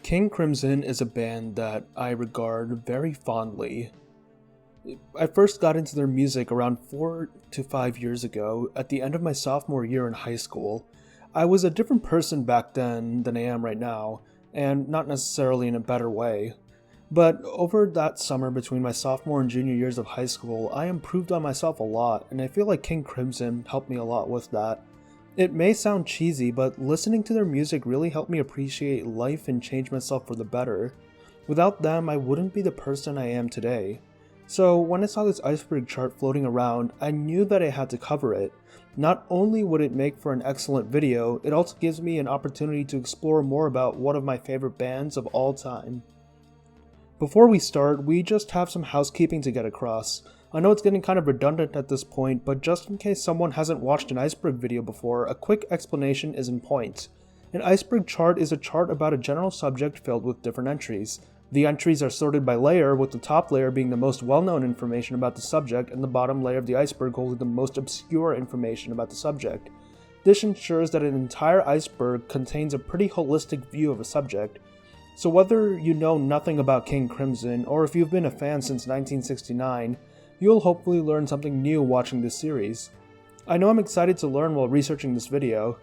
King Crimson is a band that I regard very fondly. I first got into their music around 4 to 5 years ago at the end of my sophomore year in high school. I was a different person back then than I am right now, and not necessarily in a better way. But over that summer between my sophomore and junior years of high school, I improved on myself a lot, and I feel like King Crimson helped me a lot with that. It may sound cheesy, but listening to their music really helped me appreciate life and change myself for the better. Without them, I wouldn't be the person I am today. So when I saw this Iceberg chart floating around, I knew that I had to cover it. Not only would it make for an excellent video, it also gives me an opportunity to explore more about one of my favorite bands of all time. Before we start, we just have some housekeeping to get across. I know it's getting kind of redundant at this point, but just in case someone hasn't watched an Iceberg video before, a quick explanation is in point. An Iceberg chart is a chart about a general subject filled with different entries. The entries are sorted by layer, with the top layer being the most well-known information about the subject and the bottom layer of the iceberg holding the most obscure information about the subject. This ensures that an entire iceberg contains a pretty holistic view of a subject. So whether you know nothing about King Crimson, or if you've been a fan since 1969, you'll hopefully learn something new watching this series. I know I'm excited to learn while researching this video.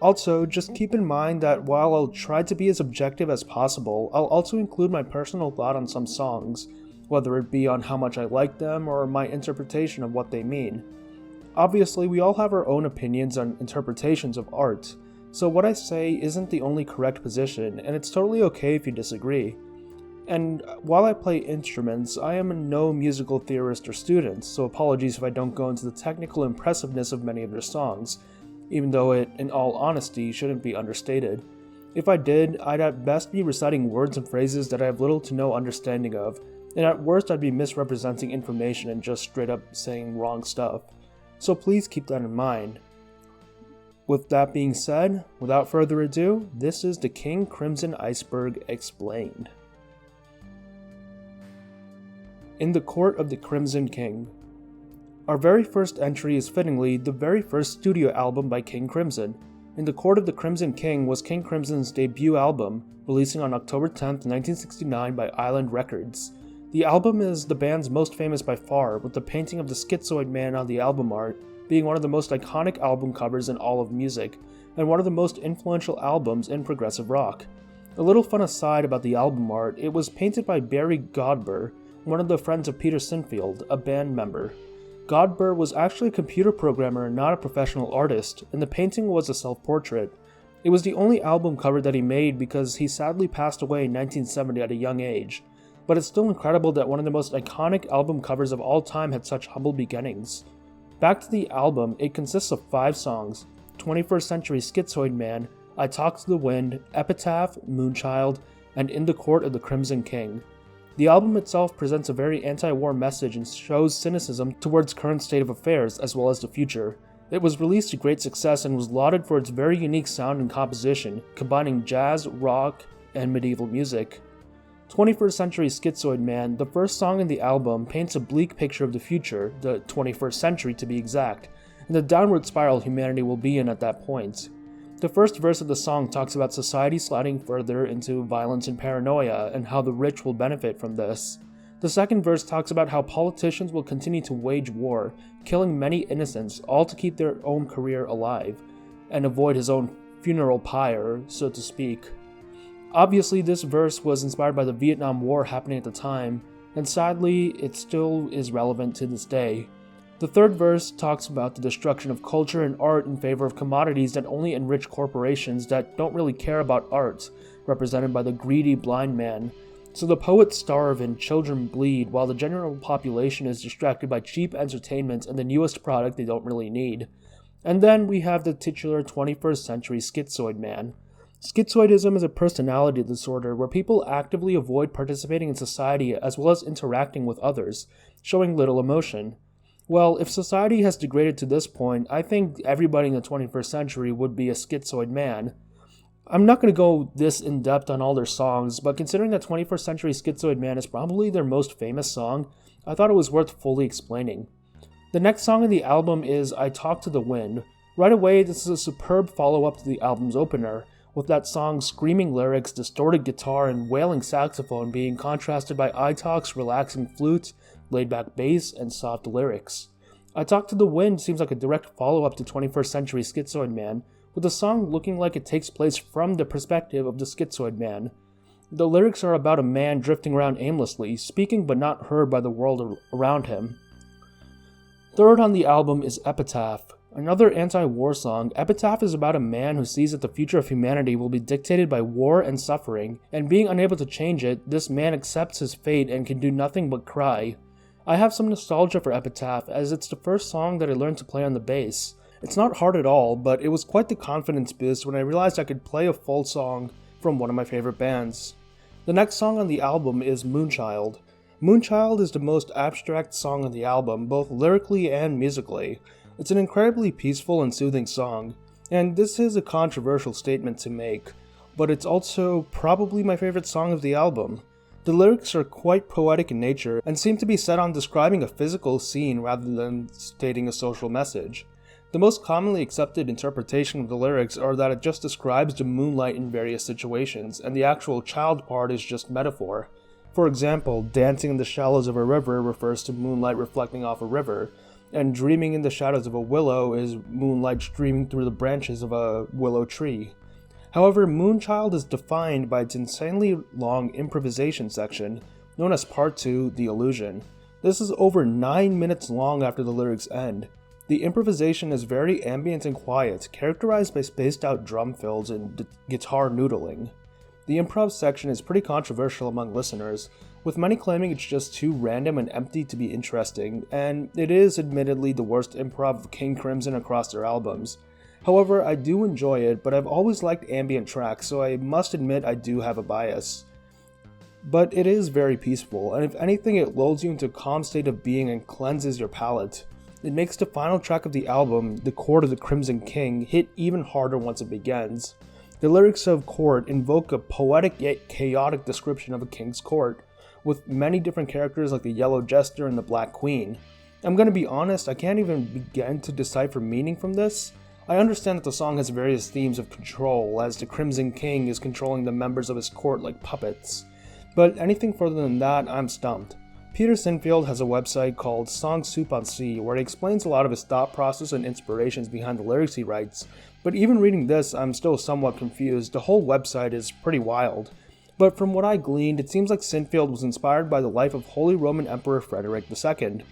Also, just keep in mind that while I'll try to be as objective as possible, I'll also include my personal thought on some songs, whether it be on how much I like them or my interpretation of what they mean. Obviously, we all have our own opinions on interpretations of art, so what I say isn't the only correct position, and it's totally okay if you disagree. And while I play instruments, I am no musical theorist or student, so apologies if I don't go into the technical impressiveness of many of their songs, even though it, in all honesty, shouldn't be understated. If I did, I'd at best be reciting words and phrases that I have little to no understanding of, and at worst I'd be misrepresenting information and just straight up saying wrong stuff. So please keep that in mind. With that being said, without further ado, this is the King Crimson Iceberg Explained. In the Court of the Crimson King. Our very first entry is fittingly the very first studio album by King Crimson. In the Court of the Crimson King was King Crimson's debut album, releasing on October 10th, 1969 by Island Records. The album is the band's most famous by far, with the painting of the schizoid man on the album art being one of the most iconic album covers in all of music, and one of the most influential albums in progressive rock. A little fun aside about the album art, it was painted by Barry Godber, one of the friends of Peter Sinfield, a band member. Godber was actually a computer programmer and not a professional artist, and the painting was a self-portrait. It was the only album cover that he made because he sadly passed away in 1970 at a young age, but it's still incredible that one of the most iconic album covers of all time had such humble beginnings. Back to the album, it consists of 5 songs: 21st Century Schizoid Man, I Talk to the Wind, Epitaph, Moonchild, and In the Court of the Crimson King. The album itself presents a very anti-war message and shows cynicism towards current state of affairs as well as the future. It was released to great success and was lauded for its very unique sound and composition, combining jazz, rock, and medieval music. 21st Century Schizoid Man, the first song in the album, paints a bleak picture of the future, the 21st century to be exact, and the downward spiral humanity will be in at that point. The first verse of the song talks about society sliding further into violence and paranoia, and how the rich will benefit from this. The second verse talks about how politicians will continue to wage war, killing many innocents, all to keep their own career alive, and avoid his own funeral pyre, so to speak. Obviously, this verse was inspired by the Vietnam War happening at the time, and sadly, it still is relevant to this day. The third verse talks about the destruction of culture and art in favor of commodities that only enrich corporations that don't really care about art, represented by the greedy blind man. So the poets starve and children bleed, while the general population is distracted by cheap entertainment and the newest product they don't really need. And then we have the titular 21st Century Schizoid Man. Schizoidism is a personality disorder where people actively avoid participating in society as well as interacting with others, showing little emotion. Well, if society has degraded to this point, I think everybody in the 21st century would be a schizoid man. I'm not going to go this in-depth on all their songs, but considering that 21st Century Schizoid Man is probably their most famous song, I thought it was worth fully explaining. The next song in the album is I Talk to the Wind. Right away, this is a superb follow-up to the album's opener, with that song's screaming lyrics, distorted guitar, and wailing saxophone being contrasted by iTalk's relaxing flute, laid-back bass, and soft lyrics. I Talk to the Wind seems like a direct follow-up to 21st Century Schizoid Man, with the song looking like it takes place from the perspective of the Schizoid Man. The lyrics are about a man drifting around aimlessly, speaking but not heard by the world around him. Third on the album is Epitaph. Another anti-war song, Epitaph is about a man who sees that the future of humanity will be dictated by war and suffering, and being unable to change it, this man accepts his fate and can do nothing but cry. I have some nostalgia for Epitaph, as it's the first song that I learned to play on the bass. It's not hard at all, but it was quite the confidence boost when I realized I could play a full song from one of my favorite bands. The next song on the album is Moonchild. Moonchild is the most abstract song on the album, both lyrically and musically. It's an incredibly peaceful and soothing song, and this is a controversial statement to make, but it's also probably my favorite song of the album. The lyrics are quite poetic in nature and seem to be set on describing a physical scene rather than stating a social message. The most commonly accepted interpretation of the lyrics are that it just describes the moonlight in various situations, and the actual child part is just metaphor. For example, dancing in the shallows of a river refers to moonlight reflecting off a river, and dreaming in the shadows of a willow is moonlight streaming through the branches of a willow tree. However, Moonchild is defined by its insanely long improvisation section, known as Part 2, The Illusion. This is over 9 minutes long after the lyrics end. The improvisation is very ambient and quiet, characterized by spaced out drum fills and guitar noodling. The improv section is pretty controversial among listeners, with many claiming it's just too random and empty to be interesting, and it is admittedly the worst improv of King Crimson across their albums. However, I do enjoy it, but I've always liked ambient tracks, so I must admit I do have a bias. But it is very peaceful, and if anything it lulls you into a calm state of being and cleanses your palate. It makes the final track of the album, The Court of the Crimson King, hit even harder once it begins. The lyrics of Court invoke a poetic yet chaotic description of a king's court, with many different characters like the Yellow Jester and the Black Queen. I'm gonna be honest, I can't even begin to decipher meaning from this. I understand that the song has various themes of control, as the Crimson King is controlling the members of his court like puppets. But anything further than that, I'm stumped. Peter Sinfield has a website called Song Soup on Sea, where he explains a lot of his thought process and inspirations behind the lyrics he writes, but even reading this, I'm still somewhat confused. The whole website is pretty wild. But from what I gleaned, it seems like Sinfield was inspired by the life of Holy Roman Emperor Frederick II.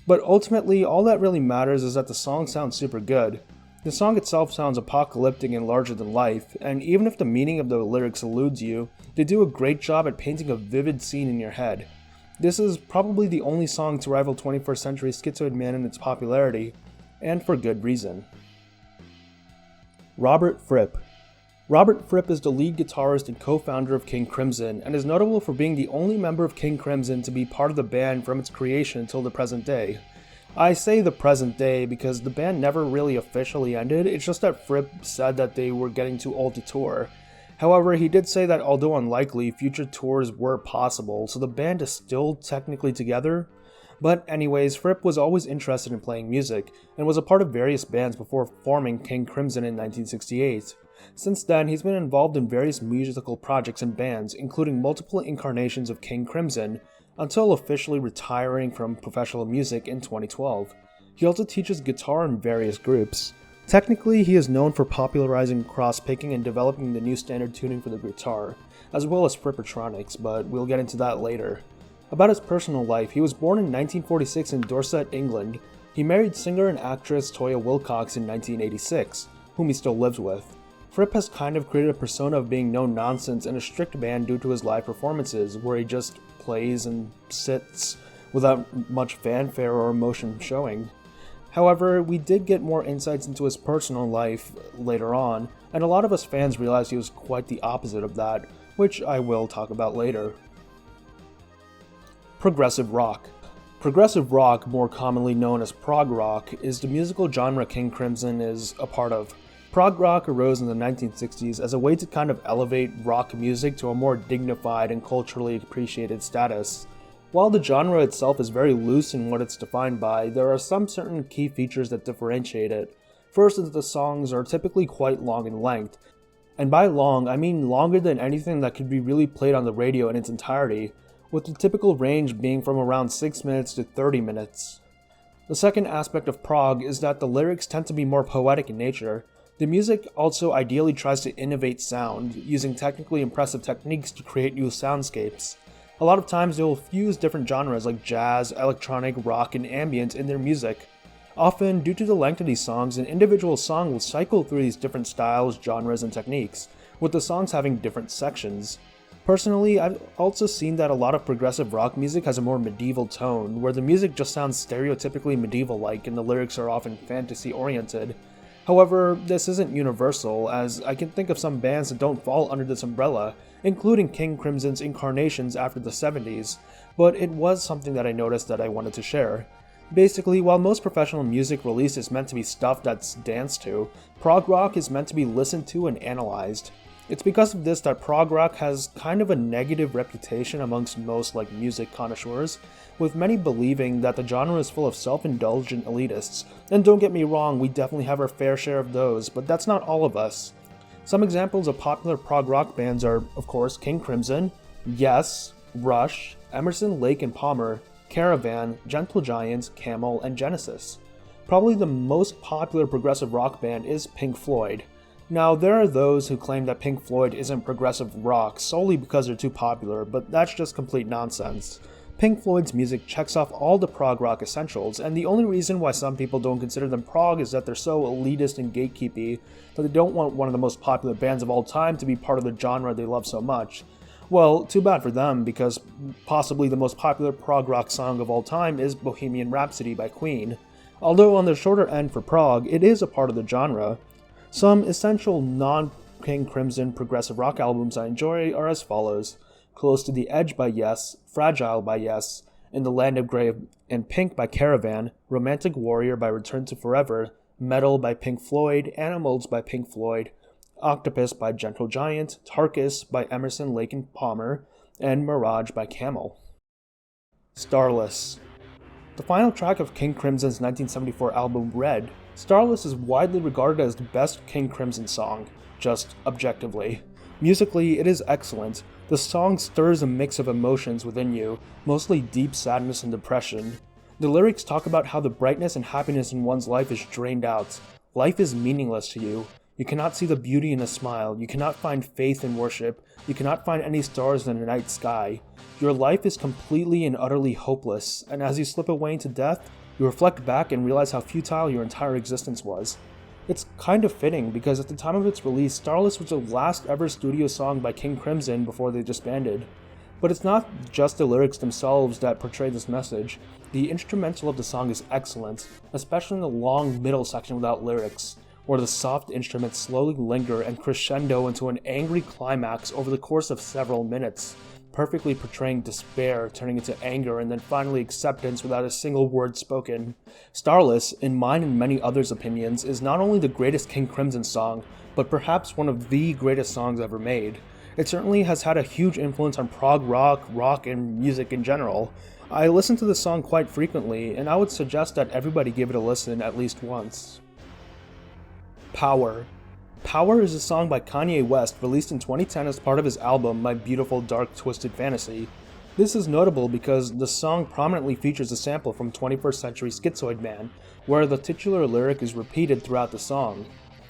But ultimately, all that really matters is that the song sounds super good. The song itself sounds apocalyptic and larger than life, and even if the meaning of the lyrics eludes you, they do a great job at painting a vivid scene in your head. This is probably the only song to rival 21st Century Schizoid Man in its popularity, and for good reason. Robert Fripp. Robert Fripp is the lead guitarist and co-founder of King Crimson, and is notable for being the only member of King Crimson to be part of the band from its creation until the present day. I say the present day because the band never really officially ended, it's just that Fripp said that they were getting too old to tour. However, he did say that although unlikely, future tours were possible, so the band is still technically together. But anyways, Fripp was always interested in playing music, and was a part of various bands before forming King Crimson in 1968. Since then, he's been involved in various musical projects and bands, including multiple incarnations of King Crimson, until officially retiring from professional music in 2012. He also teaches guitar in various groups. Technically, he is known for popularizing cross-picking and developing the new standard tuning for the guitar, as well as Frippertronics, but we'll get into that later. About his personal life, he was born in 1946 in Dorset, England. He married singer and actress Toya Wilcox in 1986, whom he still lives with. Fripp has kind of created a persona of being no-nonsense and a strict man due to his live performances, where he just plays and sits without much fanfare or emotion showing. However, we did get more insights into his personal life later on, and a lot of us fans realized he was quite the opposite of that, which I will talk about later. Progressive rock. Progressive rock, more commonly known as prog rock, is the musical genre King Crimson is a part of. Prog rock arose in the 1960s as a way to kind of elevate rock music to a more dignified and culturally appreciated status. While the genre itself is very loose in what it's defined by, there are some certain key features that differentiate it. First is that the songs are typically quite long in length. And by long, I mean longer than anything that could be really played on the radio in its entirety, with the typical range being from around 6 minutes to 30 minutes. The second aspect of prog is that the lyrics tend to be more poetic in nature. The music also ideally tries to innovate sound, using technically impressive techniques to create new soundscapes. A lot of times they will fuse different genres like jazz, electronic, rock, and ambient in their music. Often, due to the length of these songs, an individual song will cycle through these different styles, genres, and techniques, with the songs having different sections. Personally, I've also seen that a lot of progressive rock music has a more medieval tone, where the music just sounds stereotypically medieval-like and the lyrics are often fantasy-oriented. However, this isn't universal, as I can think of some bands that don't fall under this umbrella, including King Crimson's incarnations after the 70s, but it was something that I noticed that I wanted to share. Basically, while most professional music release is meant to be stuff that's danced to, prog rock is meant to be listened to and analyzed. It's because of this that prog rock has kind of a negative reputation amongst most music connoisseurs, with many believing that the genre is full of self-indulgent elitists. And don't get me wrong, we definitely have our fair share of those, but that's not all of us. Some examples of popular prog rock bands are, of course, King Crimson, Yes, Rush, Emerson, Lake and Palmer, Caravan, Gentle Giant, Camel, and Genesis. Probably the most popular progressive rock band is Pink Floyd. Now, there are those who claim that Pink Floyd isn't progressive rock solely because they're too popular, but that's just complete nonsense. Pink Floyd's music checks off all the prog rock essentials, and the only reason why some people don't consider them prog is that they're so elitist and gatekeepy that they don't want one of the most popular bands of all time to be part of the genre they love so much. Well, too bad for them, because possibly the most popular prog rock song of all time is Bohemian Rhapsody by Queen. Although on the shorter end for prog, it is a part of the genre. Some essential non-King Crimson progressive rock albums I enjoy are as follows: Close to the Edge by Yes, Fragile by Yes, In the Land of Grey and Pink by Caravan, Romantic Warrior by Return to Forever, Metal by Pink Floyd, Animals by Pink Floyd, Octopus by Gentle Giant, Tarkus by Emerson, Lake and Palmer, and Mirage by Camel. Starless. The final track of King Crimson's 1974 album Red, Starless is widely regarded as the best King Crimson song, just objectively. Musically, it is excellent. The song stirs a mix of emotions within you, mostly deep sadness and depression. The lyrics talk about how the brightness and happiness in one's life is drained out. Life is meaningless to you. You cannot see the beauty in a smile. You cannot find faith in worship. You cannot find any stars in the night sky. Your life is completely and utterly hopeless, and as you slip away into death, you reflect back and realize how futile your entire existence was. It's kind of fitting because at the time of its release, Starless was the last ever studio song by King Crimson before they disbanded. But it's not just the lyrics themselves that portray this message. The instrumental of the song is excellent, especially in the long middle section without lyrics, where the soft instruments slowly linger and crescendo into an angry climax over the course of several minutes, perfectly portraying despair turning into anger and then finally acceptance without a single word spoken. Starless, in mine and many others' opinions, is not only the greatest King Crimson song, but perhaps one of the greatest songs ever made. It certainly has had a huge influence on prog rock, and music in general. I listen to the song quite frequently, and I would suggest that everybody give it a listen at least once. Power. Power is a song by Kanye West released in 2010 as part of his album My Beautiful Dark Twisted Fantasy. This is notable because the song prominently features a sample from 21st Century Schizoid Man, where the titular lyric is repeated throughout the song.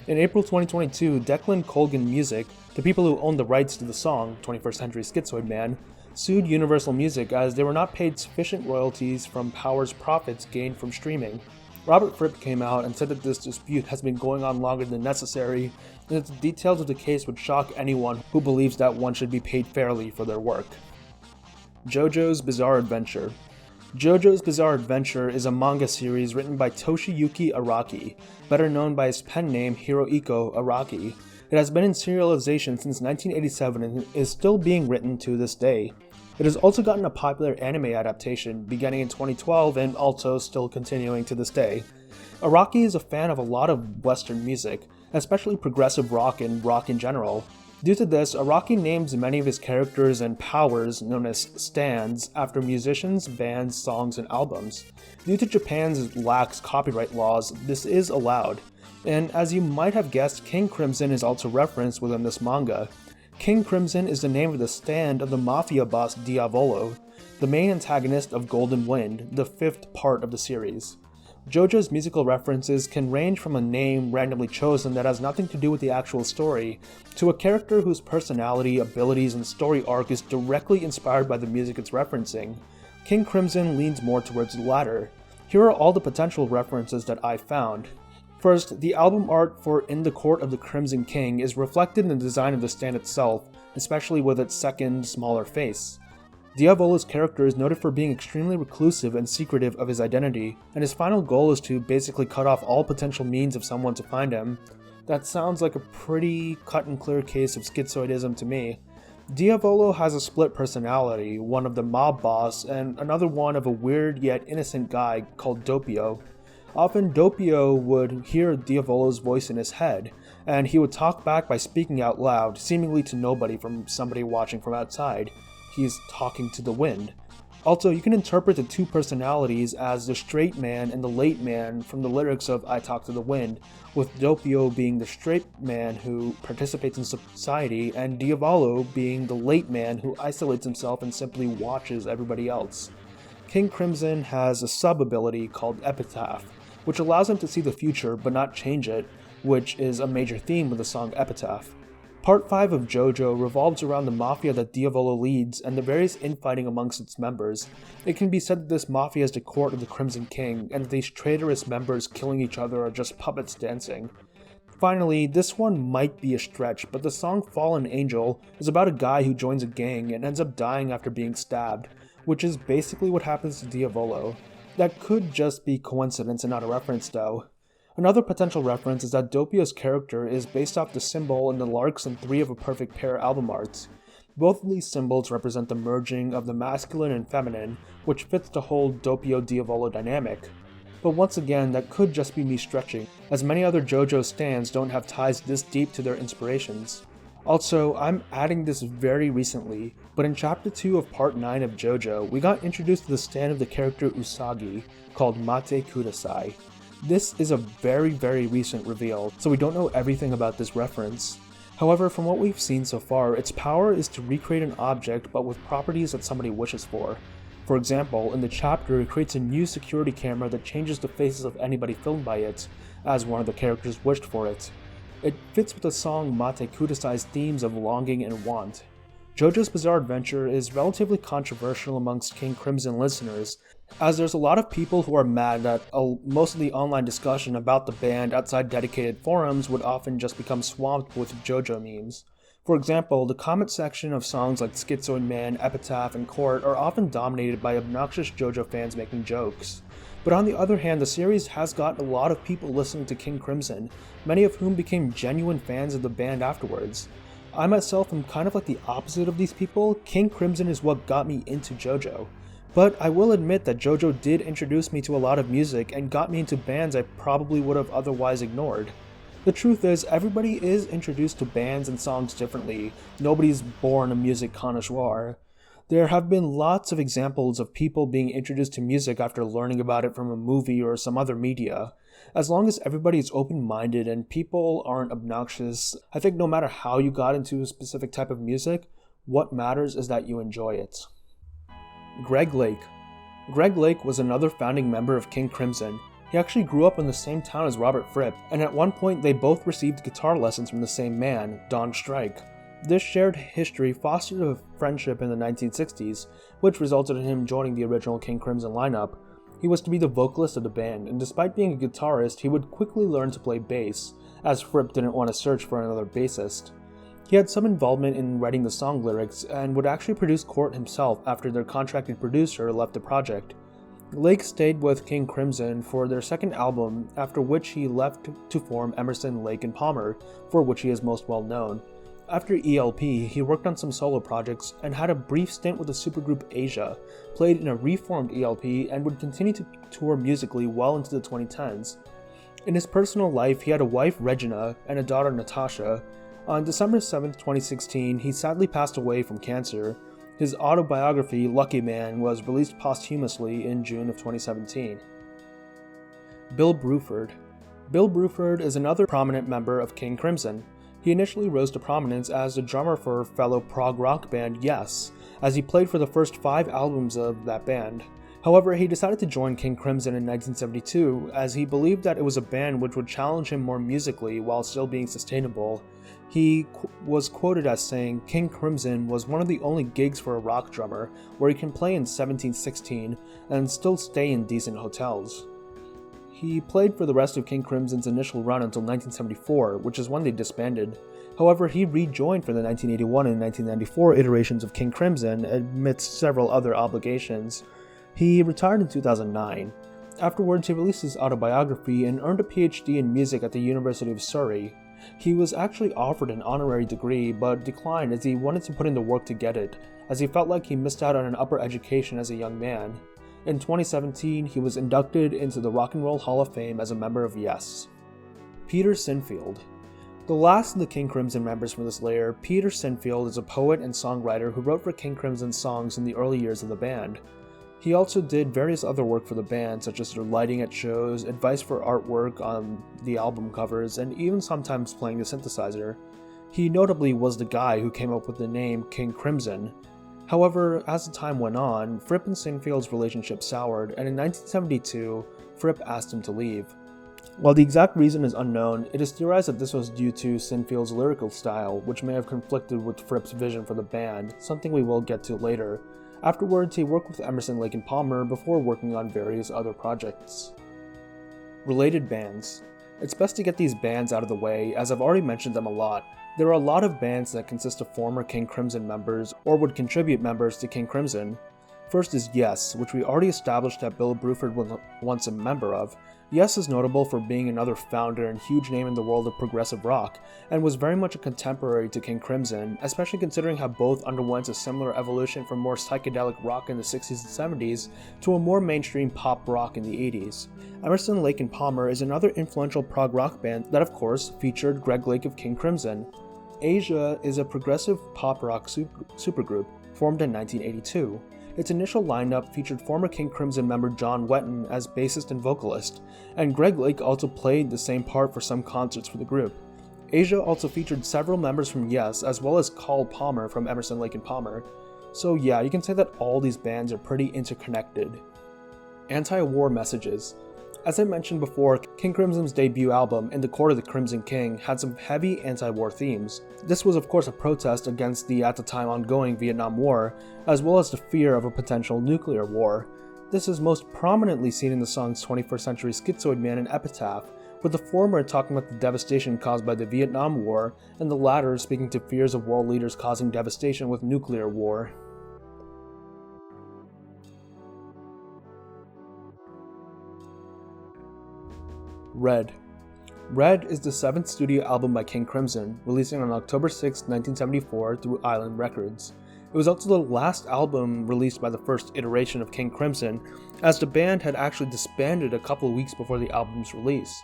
In April 2022, Declan Colgan Music, the people who owned the rights to the song, 21st Century Schizoid Man, sued Universal Music as they were not paid sufficient royalties from Power's profits gained from streaming. Robert Fripp came out and said that this dispute has been going on longer than necessary, and that the details of the case would shock anyone who believes that one should be paid fairly for their work. JoJo's Bizarre Adventure. JoJo's Bizarre Adventure is a manga series written by Toshiyuki Araki, better known by his pen name Hirohiko Araki. It has been in serialization since 1987 and is still being written to this day. It has also gotten a popular anime adaptation beginning in 2012 and also still continuing to this day. Araki is a fan of a lot of Western music, especially progressive rock and rock in general. Due to this, Araki names many of his characters and powers, known as stands, after musicians, bands, songs, and albums. Due to Japan's lax copyright laws, this is allowed. And as you might have guessed, King Crimson is also referenced within this manga. King Crimson is the name of the stand of the mafia boss Diavolo, the main antagonist of Golden Wind, the 5th part of the series. JoJo's musical references can range from a name randomly chosen that has nothing to do with the actual story, to a character whose personality, abilities, and story arc is directly inspired by the music it's referencing. King Crimson leans more towards the latter. Here are all the potential references that I found. First, the album art for In the Court of the Crimson King is reflected in the design of the stand itself, especially with its second, smaller face. Diavolo's character is noted for being extremely reclusive and secretive of his identity, and his final goal is to basically cut off all potential means of someone to find him. That sounds like a pretty cut and clear case of schizoidism to me. Diavolo has a split personality, one of the mob boss and another one of a weird yet innocent guy called Doppio. Often Doppio would hear Diavolo's voice in his head, and he would talk back by speaking out loud, seemingly to nobody from somebody watching from outside. He's talking to the wind. Also, you can interpret the two personalities as the straight man and the late man from the lyrics of I Talk to the Wind, with Doppio being the straight man who participates in society and Diavolo being the late man who isolates himself and simply watches everybody else. King Crimson has a sub-ability called Epitaph, which allows him to see the future but not change it, which is a major theme of the song Epitaph. Part 5 of JoJo revolves around the mafia that Diavolo leads and the various infighting amongst its members. It can be said that this mafia is the court of the Crimson King, and that these traitorous members killing each other are just puppets dancing. Finally, this one might be a stretch, but the song Fallen Angel is about a guy who joins a gang and ends up dying after being stabbed, which is basically what happens to Diavolo. That could just be coincidence and not a reference though. Another potential reference is that Doppio's character is based off the symbol in the Larks and 3 of a Perfect Pair album arts. Both of these symbols represent the merging of the masculine and feminine, which fits the whole Doppio-Diavolo dynamic. But once again, that could just be me stretching, as many other JoJo stans don't have ties this deep to their inspirations. Also, I'm adding this very recently, but in chapter 2 of part 9 of JoJo, we got introduced to the stand of the character Usagi, called Mate Kudasai. This is a very recent reveal, so we don't know everything about this reference. However, from what we've seen so far, its power is to recreate an object but with properties that somebody wishes for. For example, in the chapter it creates a new security camera that changes the faces of anybody filmed by it, as one of the characters wished for it. It fits with the song Mate Kudasai's themes of longing and want. JoJo's Bizarre Adventure is relatively controversial amongst King Crimson listeners, as there's a lot of people who are mad that most of the online discussion about the band outside dedicated forums would often just become swamped with JoJo memes. For example, the comment section of songs like Schizoid Man, Epitaph, and Court are often dominated by obnoxious JoJo fans making jokes. But on the other hand, the series has got a lot of people listening to King Crimson, many of whom became genuine fans of the band afterwards. I myself am kind of like the opposite of these people. King Crimson is what got me into JoJo. But I will admit that JoJo did introduce me to a lot of music and got me into bands I probably would have otherwise ignored. The truth is, everybody is introduced to bands and songs differently. Nobody's born a music connoisseur. There have been lots of examples of people being introduced to music after learning about it from a movie or some other media. As long as everybody is open-minded and people aren't obnoxious, I think no matter how you got into a specific type of music, what matters is that you enjoy it. Greg Lake. Greg Lake was another founding member of King Crimson. He actually grew up in the same town as Robert Fripp, and at one point they both received guitar lessons from the same man, Don Strike. This shared history fostered a friendship in the 1960s, which resulted in him joining the original King Crimson lineup. He was to be the vocalist of the band, and despite being a guitarist, he would quickly learn to play bass, as Fripp didn't want to search for another bassist. He had some involvement in writing the song lyrics, and would actually produce Court himself after their contracted producer left the project. Lake stayed with King Crimson for their second album, after which he left to form Emerson, Lake & Palmer, for which he is most well known. After ELP, he worked on some solo projects and had a brief stint with the supergroup Asia, played in a reformed ELP, and would continue to tour musically well into the 2010s. In his personal life, he had a wife, Regina, and a daughter, Natasha. On December 7, 2016, he sadly passed away from cancer. His autobiography, Lucky Man, was released posthumously in June of 2017. Bill Bruford. Bill Bruford is another prominent member of King Crimson. He initially rose to prominence as the drummer for fellow prog rock band Yes, as he played for the first 5 albums of that band. However, he decided to join King Crimson in 1972 as he believed that it was a band which would challenge him more musically while still being sustainable. He was quoted as saying, "King Crimson was one of the only gigs for a rock drummer where he can play in 17/16 and still stay in decent hotels." He played for the rest of King Crimson's initial run until 1974, which is when they disbanded. However, he rejoined for the 1981 and 1994 iterations of King Crimson amidst several other obligations. He retired in 2009. Afterwards, he released his autobiography and earned a PhD in music at the University of Surrey. He was actually offered an honorary degree, but declined as he wanted to put in the work to get it, as he felt like he missed out on an upper education as a young man. In 2017, he was inducted into the Rock and Roll Hall of Fame as a member of Yes. Peter Sinfield. The last of the King Crimson members from this layer, Peter Sinfield is a poet and songwriter who wrote for King Crimson songs in the early years of the band. He also did various other work for the band, such as their lighting at shows, advice for artwork on the album covers, and even sometimes playing the synthesizer. He notably was the guy who came up with the name King Crimson. However, as the time went on, Fripp and Sinfield's relationship soured, and in 1972, Fripp asked him to leave. While the exact reason is unknown, it is theorized that this was due to Sinfield's lyrical style, which may have conflicted with Fripp's vision for the band, something we will get to later. Afterwards, he worked with Emerson, Lake and Palmer before working on various other projects. Related bands. It's best to get these bands out of the way, as I've already mentioned them a lot. There are a lot of bands that consist of former King Crimson members, or would contribute members to King Crimson. First is Yes, which we already established that Bill Bruford was once a member of. Yes is notable for being another founder and huge name in the world of progressive rock, and was very much a contemporary to King Crimson, especially considering how both underwent a similar evolution from more psychedelic rock in the 60s and 70s to a more mainstream pop rock in the 80s. Emerson, Lake and Palmer is another influential prog rock band that of course featured Greg Lake of King Crimson. Asia is a progressive pop rock supergroup formed in 1982. Its initial lineup featured former King Crimson member John Wetton as bassist and vocalist, and Greg Lake also played the same part for some concerts for the group. Asia also featured several members from Yes, as well as Carl Palmer from Emerson, Lake and Palmer. So yeah, you can say that all these bands are pretty interconnected. Anti-war messages. As I mentioned before, King Crimson's debut album, In the Court of the Crimson King, had some heavy anti-war themes. This was of course a protest against the at the time ongoing Vietnam War, as well as the fear of a potential nuclear war. This is most prominently seen in the songs 21st Century Schizoid Man and Epitaph, with the former talking about the devastation caused by the Vietnam War, and the latter speaking to fears of world leaders causing devastation with nuclear war. Red. Red is the 7th studio album by King Crimson, releasing on October 6, 1974 through Island Records. It was also the last album released by the first iteration of King Crimson, as the band had actually disbanded a couple of weeks before the album's release.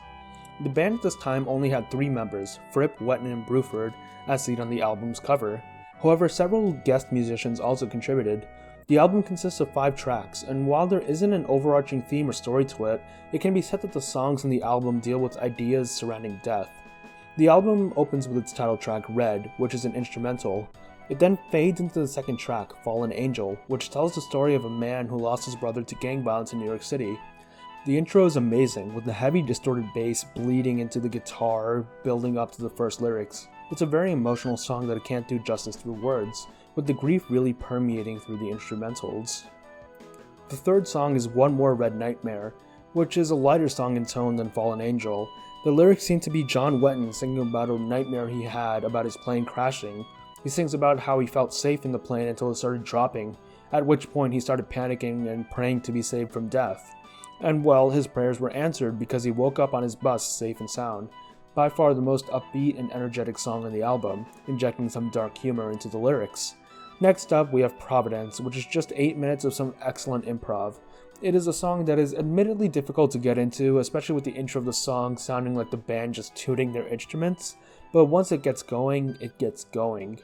The band at this time only had 3 members, Fripp, Wetton, and Bruford, as seen on the album's cover. However, several guest musicians also contributed. The album consists of 5 tracks, and while there isn't an overarching theme or story to it, it can be said that the songs in the album deal with ideas surrounding death. The album opens with its title track, Red, which is an instrumental. It then fades into the second track, Fallen Angel, which tells the story of a man who lost his brother to gang violence in New York City. The intro is amazing, with the heavy distorted bass bleeding into the guitar, building up to the first lyrics. It's a very emotional song that it can't do justice through words, with the grief really permeating through the instrumentals. The third song is One More Red Nightmare, which is a lighter song in tone than Fallen Angel. The lyrics seem to be John Wetton singing about a nightmare he had about his plane crashing. He sings about how he felt safe in the plane until it started dropping, at which point he started panicking and praying to be saved from death. And well, his prayers were answered because he woke up on his bus safe and sound. By far the most upbeat and energetic song on the album, injecting some dark humor into the lyrics. Next up, we have Providence, which is just 8 minutes of some excellent improv. It is a song that is admittedly difficult to get into, especially with the intro of the song sounding like the band just tuning their instruments, but once it gets going, it gets going.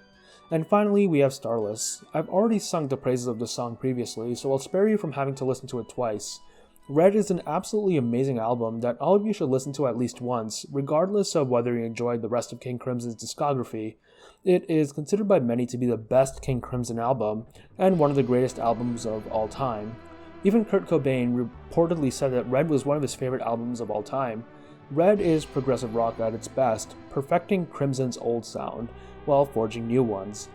And finally, we have Starless. I've already sung the praises of this song previously, so I'll spare you from having to listen to it twice. Red is an absolutely amazing album that all of you should listen to at least once, regardless of whether you enjoyed the rest of King Crimson's discography. It is considered by many to be the best King Crimson album, and one of the greatest albums of all time. Even Kurt Cobain reportedly said that Red was one of his favorite albums of all time. Red is progressive rock at its best, perfecting Crimson's old sound, while forging new ones.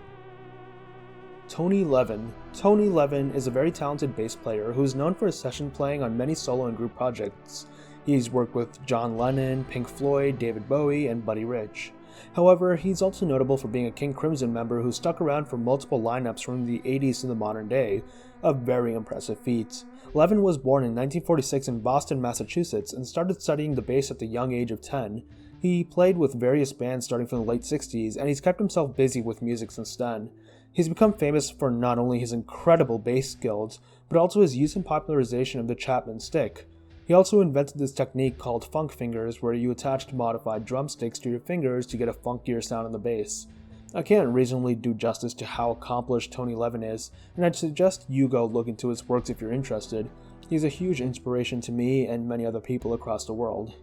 Tony Levin. Tony Levin is a very talented bass player who is known for his session playing on many solo and group projects. He's worked with John Lennon, Pink Floyd, David Bowie, and Buddy Rich. However, he's also notable for being a King Crimson member who stuck around for multiple lineups from the 80s to the modern day, a very impressive feat. Levin was born in 1946 in Boston, Massachusetts, and started studying the bass at the young age of 10. He played with various bands starting from the late 60s, and he's kept himself busy with music since then. He's become famous for not only his incredible bass skills, but also his use and popularization of the Chapman stick. He also invented this technique called funk fingers, where you attached modified drumsticks to your fingers to get a funkier sound on the bass. I can't reasonably do justice to how accomplished Tony Levin is, and I'd suggest you go look into his works if you're interested. He's a huge inspiration to me and many other people across the world.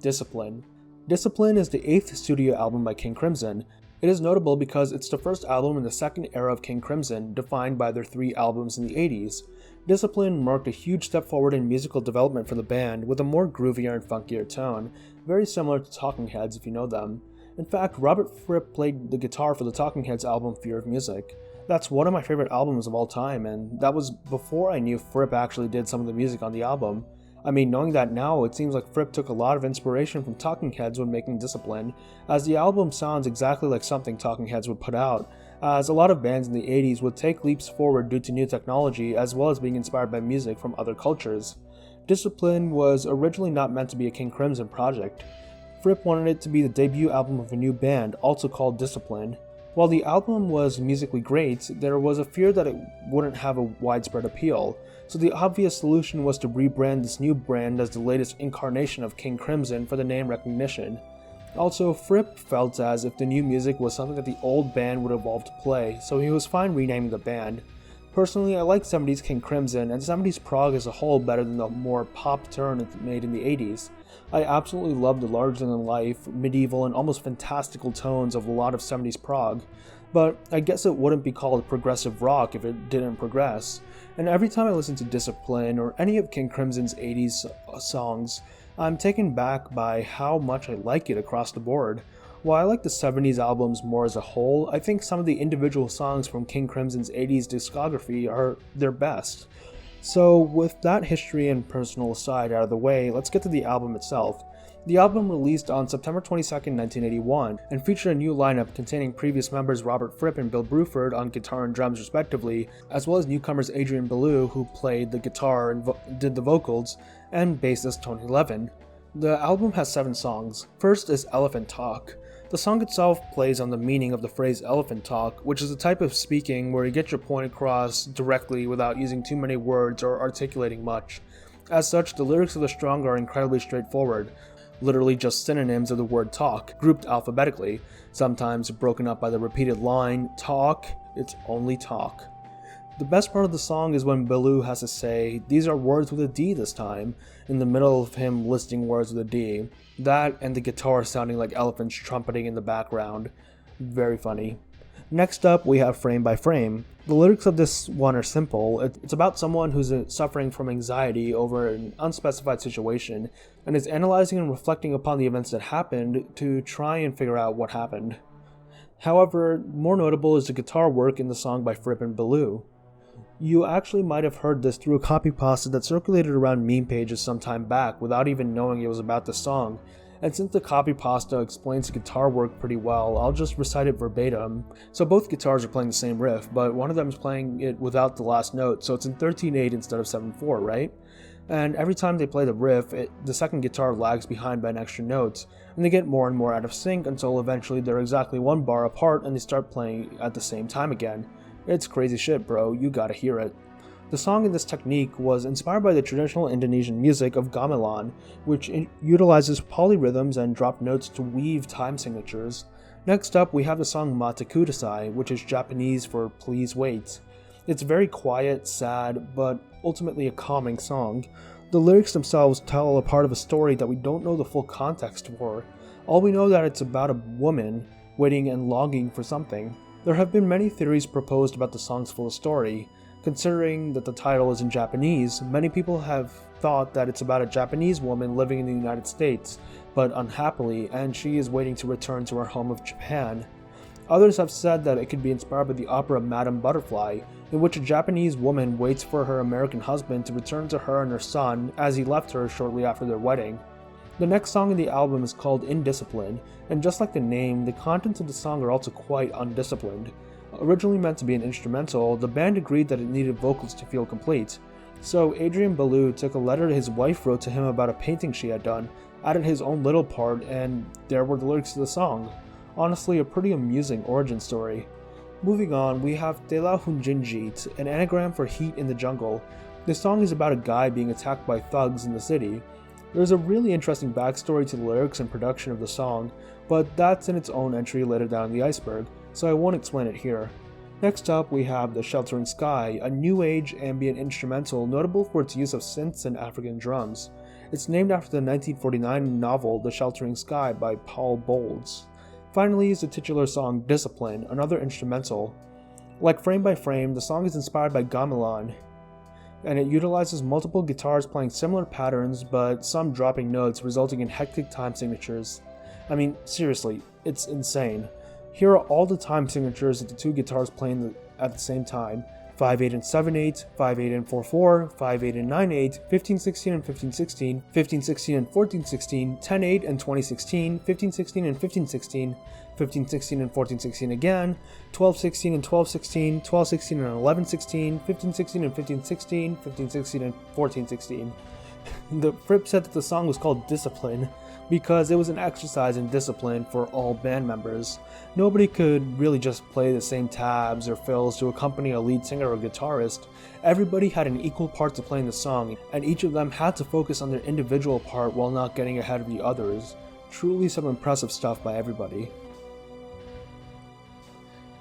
Discipline. Discipline is the 8th studio album by King Crimson. It is notable because it's the first album in the second era of King Crimson, defined by their 3 albums in the 80s. Discipline marked a huge step forward in musical development for the band, with a more groovier and funkier tone, very similar to Talking Heads if you know them. In fact, Robert Fripp played the guitar for the Talking Heads album Fear of Music. That's one of my favorite albums of all time, and that was before I knew Fripp actually did some of the music on the album. I mean, knowing that now, it seems like Fripp took a lot of inspiration from Talking Heads when making Discipline, as the album sounds exactly like something Talking Heads would put out, as a lot of bands in the 80s would take leaps forward due to new technology as well as being inspired by music from other cultures. Discipline was originally not meant to be a King Crimson project. Fripp wanted it to be the debut album of a new band, also called Discipline. While the album was musically great, there was a fear that it wouldn't have a widespread appeal, so the obvious solution was to rebrand this new brand as the latest incarnation of King Crimson for the name recognition. Also, Fripp felt as if the new music was something that the old band would evolve to play, so he was fine renaming the band. Personally, I like 70s King Crimson and 70s prog as a whole better than the more pop turn it made in the 80s. I absolutely love the larger-than-life, medieval, and almost fantastical tones of a lot of 70s prog, but I guess it wouldn't be called progressive rock if it didn't progress. And every time I listen to Discipline or any of King Crimson's 80s songs, I'm taken back by how much I like it across the board. While I like the 70s albums more as a whole, I think some of the individual songs from King Crimson's 80s discography are their best. So with that history and personal aside out of the way, let's get to the album itself. The album released on September 22, 1981, and featured a new lineup containing previous members Robert Fripp and Bill Bruford on guitar and drums respectively, as well as newcomers Adrian Belew, who played the guitar and did the vocals, and bassist Tony Levin. The album has 7 songs. First is Elephant Talk. The song itself plays on the meaning of the phrase elephant talk, which is a type of speaking where you get your point across directly without using too many words or articulating much. As such, the lyrics of the song are incredibly straightforward, literally just synonyms of the word talk, grouped alphabetically, sometimes broken up by the repeated line, talk, it's only talk. The best part of the song is when Belew has to say, these are words with a D this time, in the middle of him listing words with a D. That and the guitar sounding like elephants trumpeting in the background. Very funny. Next up, we have Frame by Frame. The lyrics of this one are simple. It's about someone who's suffering from anxiety over an unspecified situation, and is analyzing and reflecting upon the events that happened to try and figure out what happened. However, more notable is the guitar work in the song by Fripp and Belew. You actually might have heard this through a copypasta that circulated around meme pages some time back without even knowing it was about the song, and since the copypasta explains the guitar work pretty well, I'll just recite it verbatim. So both guitars are playing the same riff, but one of them is playing it without the last note, so it's in 13/8 instead of 7/4, right? And every time they play the riff, the second guitar lags behind by an extra note, and they get more and more out of sync until eventually they're exactly 1 bar apart and they start playing at the same time again. It's crazy shit, bro, you gotta hear it. The song in this technique was inspired by the traditional Indonesian music of gamelan, which utilizes polyrhythms and drop notes to weave time signatures. Next up, we have the song Mate Kudasai, which is Japanese for please wait. It's very quiet, sad, but ultimately a calming song. The lyrics themselves tell a part of a story that we don't know the full context for. All we know that it's about a woman waiting and longing for something. There have been many theories proposed about the song's full story. Considering that the title is in Japanese, many people have thought that it's about a Japanese woman living in the United States, but unhappily, and she is waiting to return to her home of Japan. Others have said that it could be inspired by the opera Madame Butterfly, in which a Japanese woman waits for her American husband to return to her and her son as he left her shortly after their wedding. The next song in the album is called Indiscipline, and just like the name, the contents of the song are also quite undisciplined. Originally meant to be an instrumental, the band agreed that it needed vocals to feel complete. So Adrian Belew took a letter his wife wrote to him about a painting she had done, added his own little part, and there were the lyrics to the song. Honestly, a pretty amusing origin story. Moving on, we have Tela Hunjinjit, an anagram for heat in the jungle. This song is about a guy being attacked by thugs in the city. There's a really interesting backstory to the lyrics and production of the song, but that's in its own entry later down in the Iceberg, so I won't explain it here. Next up, we have The Sheltering Sky, a new age ambient instrumental notable for its use of synths and African drums. It's named after the 1949 novel The Sheltering Sky by Paul Bowles. Finally is the titular song Discipline, another instrumental. Like Frame by Frame, the song is inspired by gamelan, and it utilizes multiple guitars playing similar patterns, but some dropping notes, resulting in hectic time signatures. I mean, seriously, it's insane. Here are all the time signatures of the two guitars playing at the same time: 5/8 and 7/8, 5/8 and 4/4, 5/8 and 9/8, 15/16 and 15/16, 15/16 and 14/16, 10/8 and 20/16, 15/16 and 15/16, 15/16 and 14/16 again, 12/16 and 12/16, 12/16 and 11/16, 15/16 and 15/16, 15/16 and 14/16. The Fripp said that the song was called Discipline because it was an exercise in discipline for all band members. Nobody could really just play the same tabs or fills to accompany a lead singer or guitarist. Everybody had an equal part to playing the song, and each of them had to focus on their individual part while not getting ahead of the others. Truly some impressive stuff by everybody.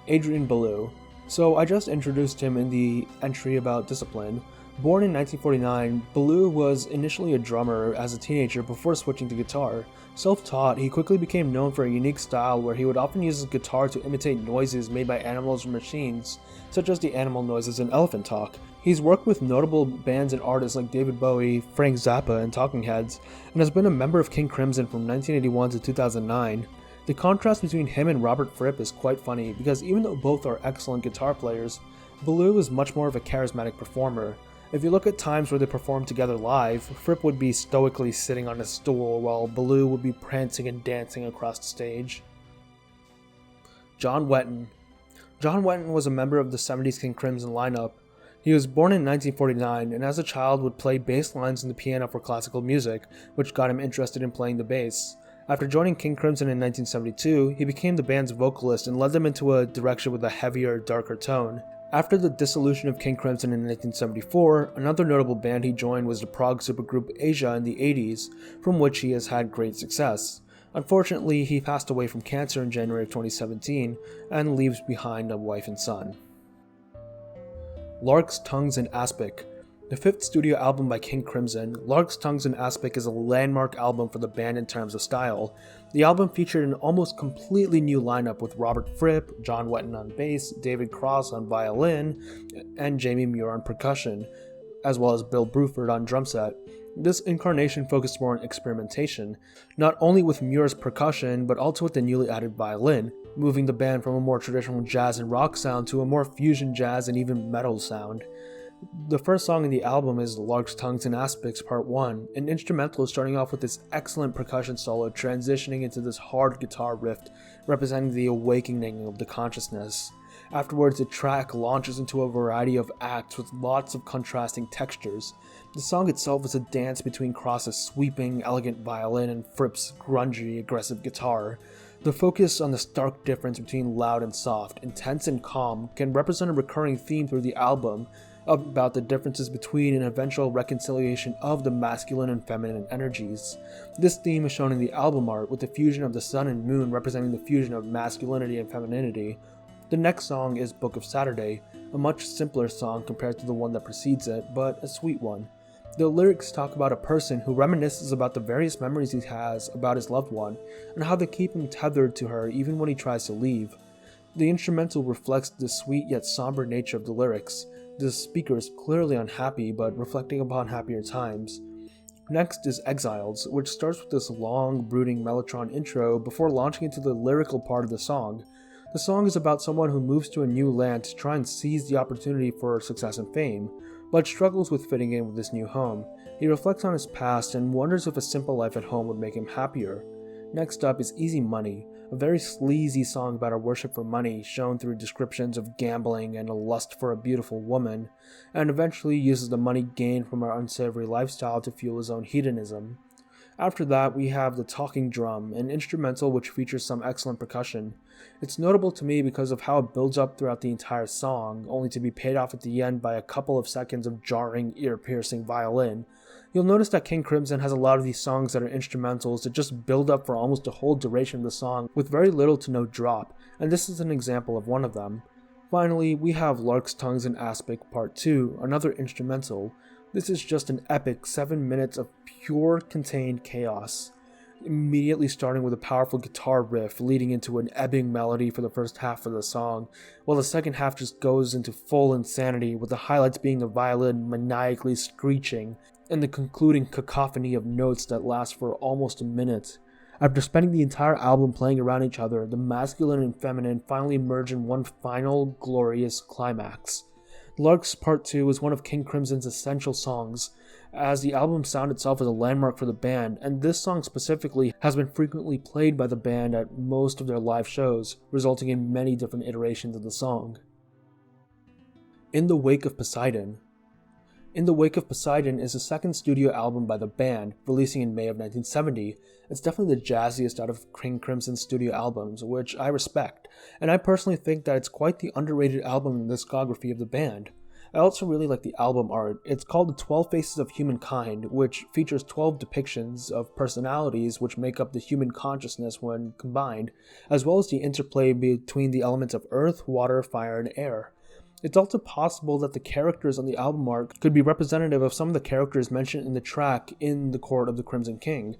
Adrian Belew. So I just introduced him in the entry about Discipline. Born in 1949, Belew was initially a drummer as a teenager before switching to guitar. Self-taught, he quickly became known for a unique style where he would often use his guitar to imitate noises made by animals or machines, such as the animal noises in Elephant Talk. He's worked with notable bands and artists like David Bowie, Frank Zappa, and Talking Heads, and has been a member of King Crimson from 1981 to 2009. The contrast between him and Robert Fripp is quite funny because even though both are excellent guitar players, Belew is much more of a charismatic performer. If you look at times where they performed together live, Fripp would be stoically sitting on a stool while Belew would be prancing and dancing across the stage. John Wetton. John Wetton was a member of the 70s King Crimson lineup. He was born in 1949 and as a child would play bass lines on the piano for classical music, which got him interested in playing the bass. After joining King Crimson in 1972, he became the band's vocalist and led them into a direction with a heavier, darker tone. After the dissolution of King Crimson in 1974, another notable band he joined was the prog supergroup Asia in the 80s, from which he has had great success. Unfortunately, he passed away from cancer in January of 2017, and leaves behind a wife and son. Lark's Tongues and Aspic. The fifth studio album by King Crimson, Lark's Tongues and Aspic is a landmark album for the band in terms of style. The album featured an almost completely new lineup with Robert Fripp, John Wetton on bass, David Cross on violin, and Jamie Muir on percussion, as well as Bill Bruford on drum set. This incarnation focused more on experimentation, not only with Muir's percussion, but also with the newly added violin, moving the band from a more traditional jazz and rock sound to a more fusion jazz and even metal sound. The first song in the album is Lark's Tongues and Aspics Part 1, an instrumental starting off with this excellent percussion solo transitioning into this hard guitar riff representing the awakening of the consciousness. Afterwards, the track launches into a variety of acts with lots of contrasting textures. The song itself is a dance between Cross's sweeping, elegant violin and Fripp's grungy, aggressive guitar. The focus on the stark difference between loud and soft, intense and calm, can represent a recurring theme through the album, about the differences between an eventual reconciliation of the masculine and feminine energies. This theme is shown in the album art, with the fusion of the sun and moon representing the fusion of masculinity and femininity. The next song is Book of Saturday, a much simpler song compared to the one that precedes it, but a sweet one. The lyrics talk about a person who reminisces about the various memories he has about his loved one, and how they keep him tethered to her even when he tries to leave. The instrumental reflects the sweet yet somber nature of the lyrics. The speaker is clearly unhappy, but reflecting upon happier times. Next is Exiles, which starts with this long, brooding mellotron intro before launching into the lyrical part of the song. The song is about someone who moves to a new land to try and seize the opportunity for success and fame, but struggles with fitting in with his new home. He reflects on his past and wonders if a simple life at home would make him happier. Next up is Easy Money, a very sleazy song about a worship for money shown through descriptions of gambling and a lust for a beautiful woman, and eventually uses the money gained from our unsavory lifestyle to fuel his own hedonism. After that, we have The Talking Drum, an instrumental which features some excellent percussion. It's notable to me because of how it builds up throughout the entire song, only to be paid off at the end by a couple of seconds of jarring, ear-piercing violin. You'll notice that King Crimson has a lot of these songs that are instrumentals that just build up for almost the whole duration of the song with very little to no drop, and this is an example of one of them. Finally, we have Lark's Tongues and Aspic Part 2, another instrumental. This is just an epic 7 minutes of pure contained chaos, immediately starting with a powerful guitar riff leading into an ebbing melody for the first half of the song, while the second half just goes into full insanity, with the highlights being the violin maniacally screeching and the concluding cacophony of notes that lasts for almost a minute. After spending the entire album playing around each other, the masculine and feminine finally merge in one final glorious climax. Lark's Part 2 is one of King Crimson's essential songs, as the album's sound itself is a landmark for the band, and this song specifically has been frequently played by the band at most of their live shows, resulting in many different iterations of the song. In the Wake of Poseidon. In the Wake of Poseidon is the second studio album by the band, releasing in May of 1970. It's definitely the jazziest out of King Crimson's studio albums, which I respect, and I personally think that it's quite the underrated album in the discography of the band. I also really like the album art. It's called The 12 Faces of Humankind, which features 12 depictions of personalities which make up the human consciousness when combined, as well as the interplay between the elements of earth, water, fire, and air. It's also possible that the characters on the album art could be representative of some of the characters mentioned in the track In the Court of the Crimson King,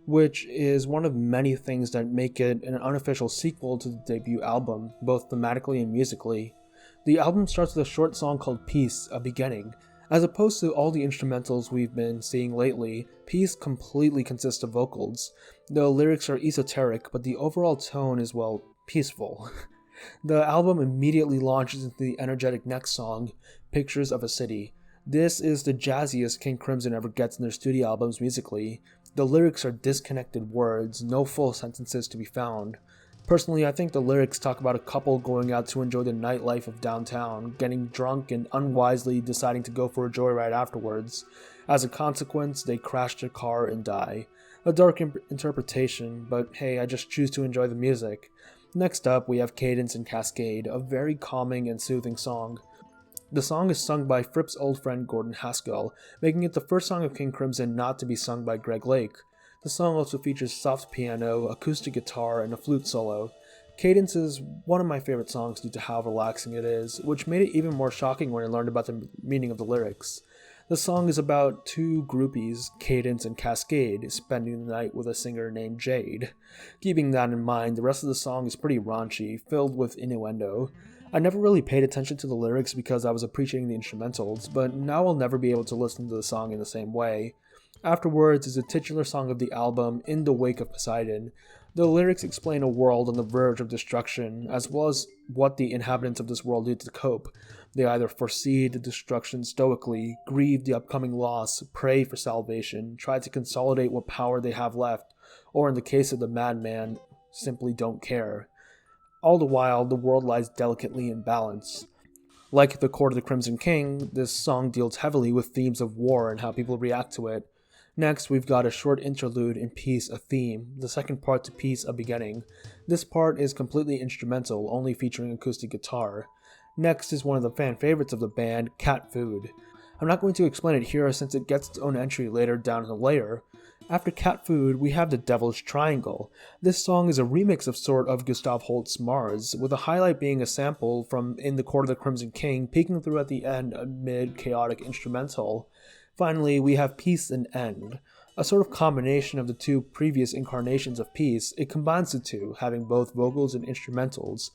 which is one of many things that make it an unofficial sequel to the debut album, both thematically and musically. The album starts with a short song called Peace, A Beginning. As opposed to all the instrumentals we've been seeing lately, Peace completely consists of vocals. The lyrics are esoteric, but the overall tone is, well, peaceful. The album immediately launches into the energetic next song, Pictures of a City. This is the jazziest King Crimson ever gets in their studio albums musically. The lyrics are disconnected words, no full sentences to be found. Personally, I think the lyrics talk about a couple going out to enjoy the nightlife of downtown, getting drunk and unwisely deciding to go for a joyride afterwards. As a consequence, they crash their car and die. A dark interpretation, but hey, I just choose to enjoy the music. Next up, we have Cadence and Cascade, a very calming and soothing song. The song is sung by Fripp's old friend Gordon Haskell, making it the first song of King Crimson not to be sung by Greg Lake. The song also features soft piano, acoustic guitar, and a flute solo. Cadence is one of my favorite songs due to how relaxing it is, which made it even more shocking when I learned about the meaning of the lyrics. The song is about two groupies, Cadence and Cascade, spending the night with a singer named Jade. Keeping that in mind, the rest of the song is pretty raunchy, filled with innuendo. I never really paid attention to the lyrics because I was appreciating the instrumentals, but now I'll never be able to listen to the song in the same way. Afterwards is the titular song of the album, In the Wake of Poseidon. The lyrics explain a world on the verge of destruction, as well as what the inhabitants of this world do to cope. They either foresee the destruction stoically, grieve the upcoming loss, pray for salvation, try to consolidate what power they have left, or in the case of the madman, simply don't care. All the while, the world lies delicately in balance. Like The Court of the Crimson King, this song deals heavily with themes of war and how people react to it. Next, we've got a short interlude in Peace, a Theme, the second part to Peace, a Beginning. This part is completely instrumental, only featuring acoustic guitar. Next is one of the fan favorites of the band, Cat Food. I'm not going to explain it here since it gets its own entry later down the layer. After Cat Food, we have the Devil's Triangle. This song is a remix of sort of Gustav Holst's Mars, with a highlight being a sample from In the Court of the Crimson King peeking through at the end amid chaotic instrumental. Finally, we have Peace and End. A sort of combination of the two previous incarnations of Peace, it combines the two, having both vocals and instrumentals.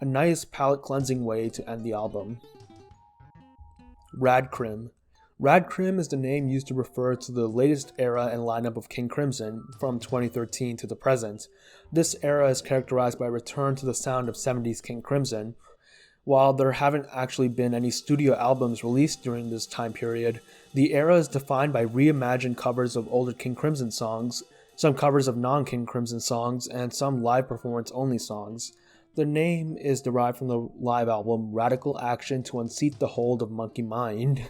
A nice palate-cleansing way to end the album. Radcrim. Radcrim is the name used to refer to the latest era and lineup of King Crimson from 2013 to the present. This era is characterized by a return to the sound of 70s King Crimson. While there haven't actually been any studio albums released during this time period, the era is defined by reimagined covers of older King Crimson songs, some covers of non-King Crimson songs, and some live performance-only songs. The name is derived from the live album Radical Action to Unseat the Hold of Monkey Mind.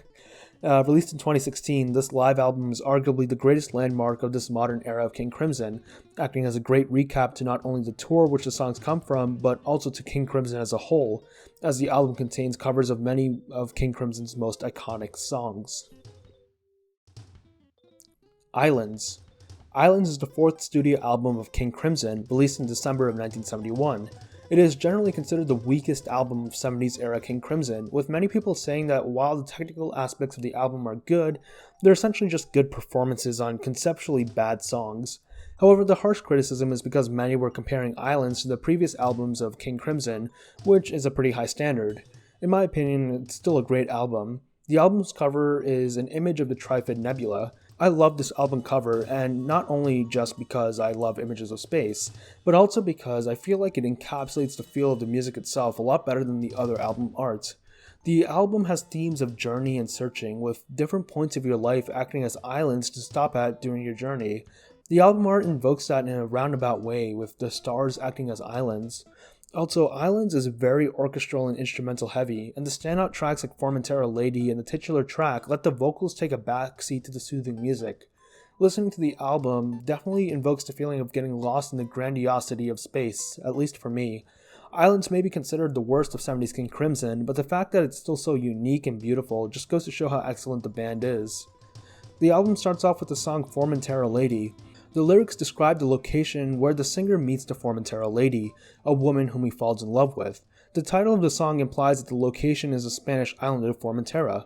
Released in 2016, this live album is arguably the greatest landmark of this modern era of King Crimson, acting as a great recap to not only the tour which the songs come from, but also to King Crimson as a whole, as the album contains covers of many of King Crimson's most iconic songs. Islands. Islands is the fourth studio album of King Crimson, released in December of 1971. It is generally considered the weakest album of 70s era King Crimson, with many people saying that while the technical aspects of the album are good, they're essentially just good performances on conceptually bad songs. However, the harsh criticism is because many were comparing Islands to the previous albums of King Crimson, which is a pretty high standard. In my opinion, it's still a great album. The album's cover is an image of the Trifid Nebula. I love this album cover, and not only just because I love images of space, but also because I feel like it encapsulates the feel of the music itself a lot better than the other album art. The album has themes of journey and searching, with different points of your life acting as islands to stop at during your journey. The album art invokes that in a roundabout way, with the stars acting as islands. Also, Islands is very orchestral and instrumental heavy, and the standout tracks like Formentera Lady and the titular track let the vocals take a backseat to the soothing music. Listening to the album definitely invokes the feeling of getting lost in the grandiosity of space, at least for me. Islands may be considered the worst of 70s King Crimson, but the fact that it's still so unique and beautiful just goes to show how excellent the band is. The album starts off with the song Formentera Lady. The lyrics describe the location where the singer meets the Formentera Lady, a woman whom he falls in love with. The title of the song implies that the location is the Spanish island of Formentera.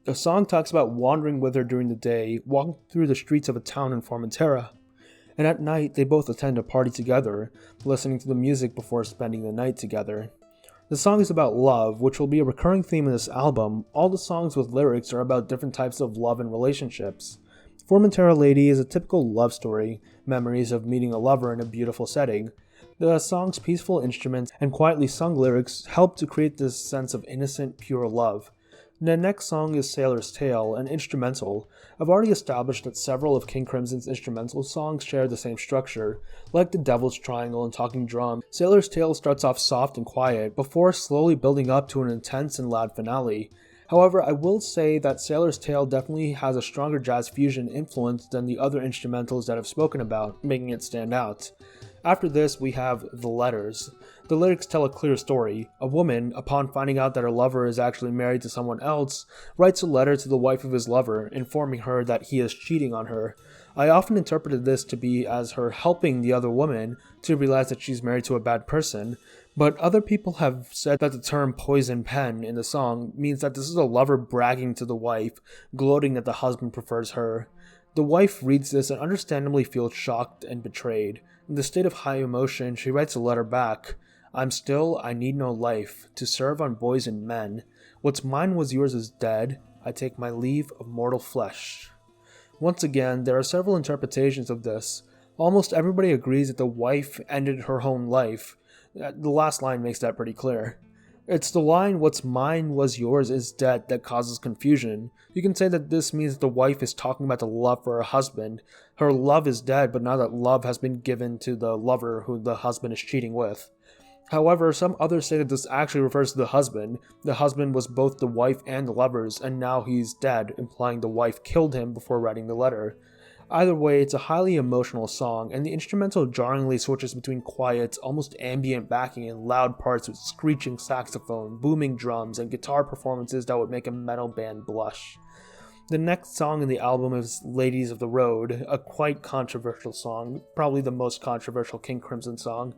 The song talks about wandering with her during the day, walking through the streets of a town in Formentera. And at night, they both attend a party together, listening to the music before spending the night together. The song is about love, which will be a recurring theme in this album. All the songs with lyrics are about different types of love and relationships. Formentera Lady is a typical love story, memories of meeting a lover in a beautiful setting. The song's peaceful instruments and quietly sung lyrics help to create this sense of innocent, pure love. The next song is Sailor's Tale, an instrumental. I've already established that several of King Crimson's instrumental songs share the same structure. Like the Devil's Triangle and Talking Drum, Sailor's Tale starts off soft and quiet, before slowly building up to an intense and loud finale. However, I will say that Sailor's Tale definitely has a stronger jazz fusion influence than the other instrumentals that I've spoken about, making it stand out. After this, we have The Letters. The lyrics tell a clear story. A woman, upon finding out that her lover is actually married to someone else, writes a letter to the wife of his lover, informing her that he is cheating on her. I often interpreted this to be as her helping the other woman to realize that she's married to a bad person, but other people have said that the term poison pen in the song means that this is a lover bragging to the wife, gloating that the husband prefers her. The wife reads this and understandably feels shocked and betrayed. In the state of high emotion, she writes a letter back. I need no life, to serve on boys and men. What's mine was yours is dead, I take my leave of mortal flesh. Once again, there are several interpretations of this. Almost everybody agrees that the wife ended her own life. The last line makes that pretty clear. It's the line, what's mine was yours is dead, that causes confusion. You can say that this means the wife is talking about the love for her husband. Her love is dead, but now that love has been given to the lover who the husband is cheating with. However, some others say that this actually refers to the husband. The husband was both the wife and the lover's, and now he's dead, implying the wife killed him before writing the letter. Either way, it's a highly emotional song, and the instrumental jarringly switches between quiet, almost ambient backing and loud parts with screeching saxophone, booming drums, and guitar performances that would make a metal band blush. The next song in the album is Ladies of the Road, a quite controversial song, probably the most controversial King Crimson song.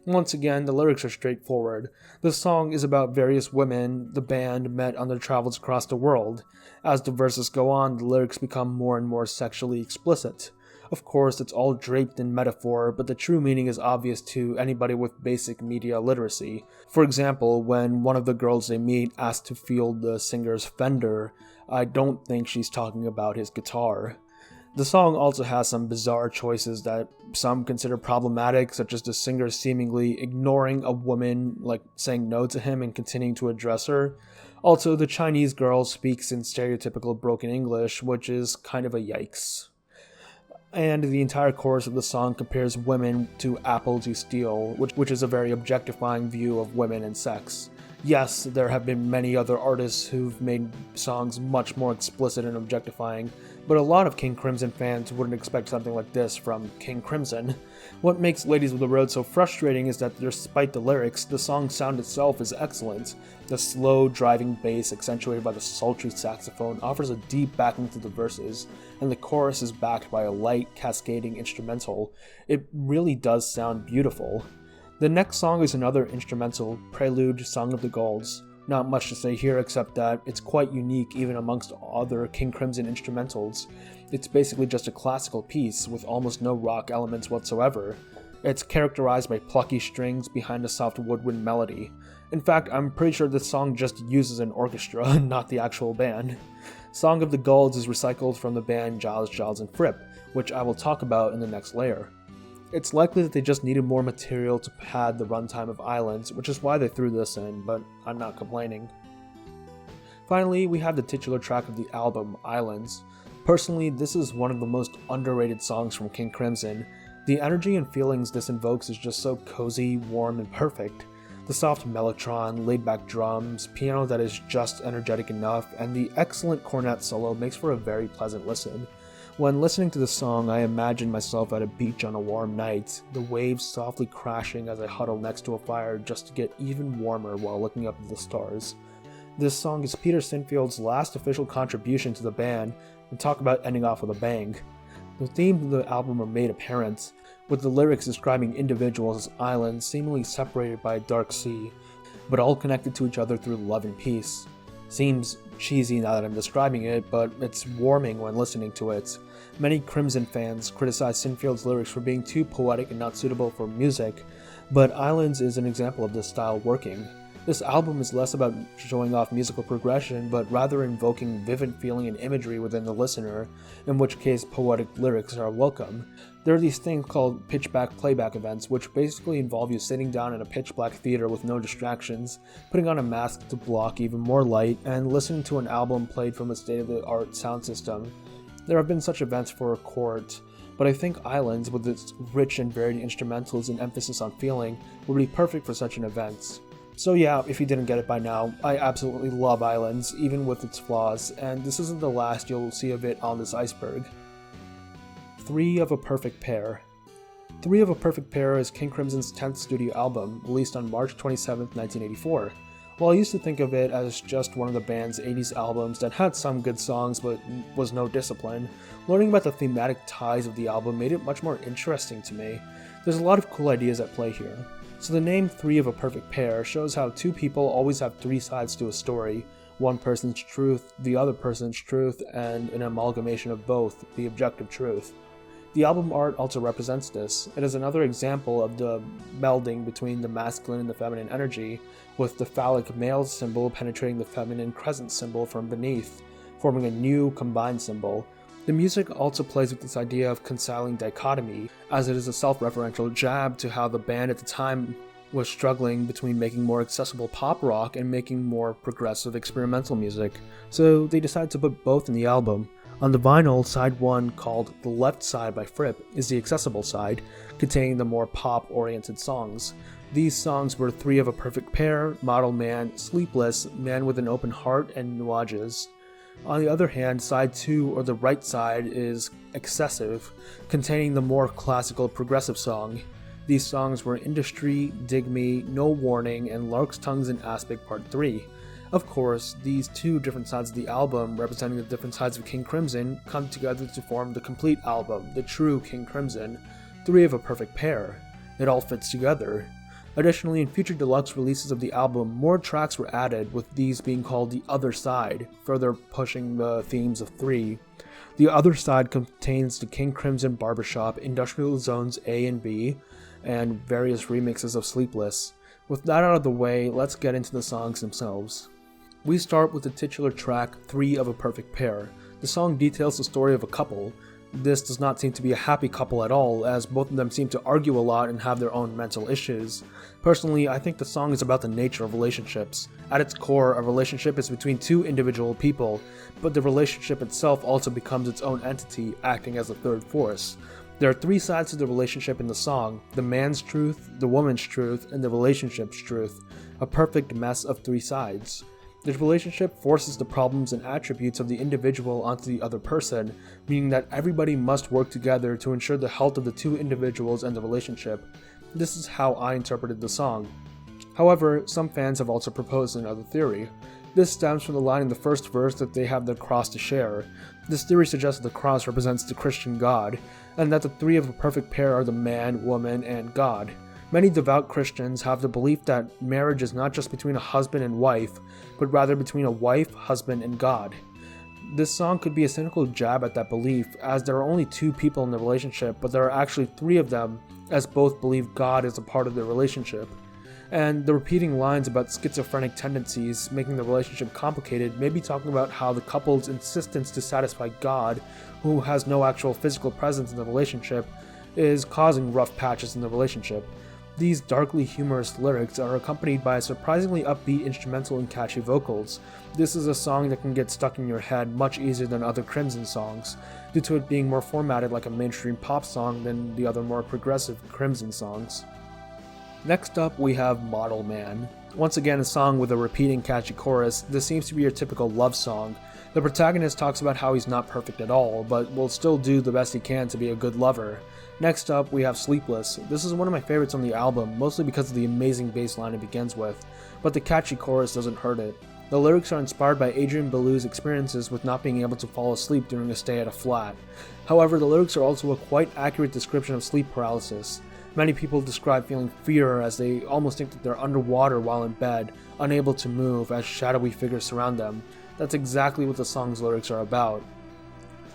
Once again, the lyrics are straightforward. The song is about various women the band met on their travels across the world. As the verses go on, the lyrics become more and more sexually explicit. Of course, it's all draped in metaphor, but the true meaning is obvious to anybody with basic media literacy. For example, when one of the girls they meet asks to feel the singer's Fender, I don't think she's talking about his guitar. The song also has some bizarre choices that some consider problematic, such as the singer seemingly ignoring a woman, like saying no to him and continuing to address her. Also, the Chinese girl speaks in stereotypical broken English, which is kind of a yikes. And the entire chorus of the song compares women to apple to steel, which is a very objectifying view of women and sex. Yes, there have been many other artists who've made songs much more explicit and objectifying, but a lot of King Crimson fans wouldn't expect something like this from King Crimson. What makes Ladies of the Road so frustrating is that despite the lyrics, the song's sound itself is excellent. The slow, driving bass accentuated by the sultry saxophone offers a deep backing to the verses, and the chorus is backed by a light, cascading instrumental. It really does sound beautiful. The next song is another instrumental, Prelude, Song of the Gulls. Not much to say here except that it's quite unique even amongst other King Crimson instrumentals. It's basically just a classical piece with almost no rock elements whatsoever. It's characterized by plucky strings behind a soft woodwind melody. In fact, I'm pretty sure this song just uses an orchestra, not the actual band. Song of the Gulls is recycled from the band Giles, Giles and Fripp, which I will talk about in the next layer. It's likely that they just needed more material to pad the runtime of Islands, which is why they threw this in, but I'm not complaining. Finally, we have the titular track of the album, Islands. Personally, this is one of the most underrated songs from King Crimson. The energy and feelings this invokes is just so cozy, warm, and perfect. The soft mellotron, laid-back drums, piano that is just energetic enough, and the excellent cornet solo makes for a very pleasant listen. When listening to the song, I imagine myself at a beach on a warm night, the waves softly crashing as I huddle next to a fire just to get even warmer while looking up at the stars. This song is Peter Sinfield's last official contribution to the band, and talk about ending off with a bang. The themes of the album are made apparent, with the lyrics describing individuals as islands seemingly separated by a dark sea, but all connected to each other through love and peace. Seems cheesy now that I'm describing it, but it's warming when listening to it. Many Crimson fans criticize Sinfield's lyrics for being too poetic and not suitable for music, but Islands is an example of this style working. This album is less about showing off musical progression, but rather invoking vivid feeling and imagery within the listener, in which case poetic lyrics are welcome. There are these things called pitch-black playback events, which basically involve you sitting down in a pitch-black theater with no distractions, putting on a mask to block even more light, and listening to an album played from a state-of-the-art sound system. There have been such events for a court, but I think Islands, with its rich and varied instrumentals and emphasis on feeling, would be perfect for such an event. So yeah, if you didn't get it by now, I absolutely love Islands, even with its flaws, and this isn't the last you'll see of it on this iceberg. 3 of a Perfect Pair. 3 of a Perfect Pair is King Crimson's 10th studio album, released on March 27, 1984. While I used to think of it as just one of the band's 80s albums that had some good songs but was no discipline, learning about the thematic ties of the album made it much more interesting to me. There's a lot of cool ideas at play here. So the name 3 of a Perfect Pair shows how 2 people always have 3 sides to a story, one person's truth, the other person's truth, and an amalgamation of both, the objective truth. The album art also represents this. It is another example of the melding between the masculine and the feminine energy, with the phallic male symbol penetrating the feminine crescent symbol from beneath, forming a new combined symbol. The music also plays with this idea of reconciling dichotomy, as it is a self-referential jab to how the band at the time was struggling between making more accessible pop rock and making more progressive experimental music, so they decided to put both in the album. On the vinyl, side 1, called The Left Side by Fripp, is the accessible side, containing the more pop-oriented songs. These songs were 3 of a Perfect Pair, Model Man, Sleepless, Man with an Open Heart, and Nuages. On the other hand, side 2, or the right side, is Excessive, containing the more classical progressive song. These songs were Industry, Dig Me, No Warning, and Lark's Tongues in Aspic Part 3. Of course, these two different sides of the album, representing the different sides of King Crimson, come together to form the complete album, the true King Crimson, 3 of a perfect pair. It all fits together. Additionally, in future deluxe releases of the album, more tracks were added, with these being called The Other Side, further pushing the themes of 3. The Other Side contains the King Crimson Barbershop, Industrial Zones A and B, and various remixes of Sleepless. With that out of the way, let's get into the songs themselves. We start with the titular track, 3 of a Perfect Pair. The song details the story of a couple. This does not seem to be a happy couple at all, as both of them seem to argue a lot and have their own mental issues. Personally, I think the song is about the nature of relationships. At its core, a relationship is between 2 individual people, but the relationship itself also becomes its own entity, acting as a third force. There are 3 sides to the relationship in the song: the man's truth, the woman's truth, and the relationship's truth. A perfect mess of 3 sides. This relationship forces the problems and attributes of the individual onto the other person, meaning that everybody must work together to ensure the health of the 2 individuals and the relationship. This is how I interpreted the song. However, some fans have also proposed another theory. This stems from the line in the first verse that they have their cross to share. This theory suggests that the cross represents the Christian God, and that the 3 of a perfect pair are the man, woman, and God. Many devout Christians have the belief that marriage is not just between a husband and wife, but rather between a wife, husband, and God. This song could be a cynical jab at that belief, as there are only 2 people in the relationship, but there are actually 3 of them, as both believe God is a part of their relationship. And the repeating lines about schizophrenic tendencies making the relationship complicated may be talking about how the couple's insistence to satisfy God, who has no actual physical presence in the relationship, is causing rough patches in the relationship. These darkly humorous lyrics are accompanied by a surprisingly upbeat instrumental and catchy vocals. This is a song that can get stuck in your head much easier than other Crimson songs, due to it being more formatted like a mainstream pop song than the other more progressive Crimson songs. Next up, we have Model Man. Once again, a song with a repeating catchy chorus. This seems to be your typical love song. The protagonist talks about how he's not perfect at all, but will still do the best he can to be a good lover. Next up, we have Sleepless. This is one of my favorites on the album, mostly because of the amazing bass line it begins with, but the catchy chorus doesn't hurt it. The lyrics are inspired by Adrian Belew's experiences with not being able to fall asleep during a stay at a flat. However, the lyrics are also a quite accurate description of sleep paralysis. Many people describe feeling fear as they almost think that they're underwater while in bed, unable to move as shadowy figures surround them. That's exactly what the song's lyrics are about.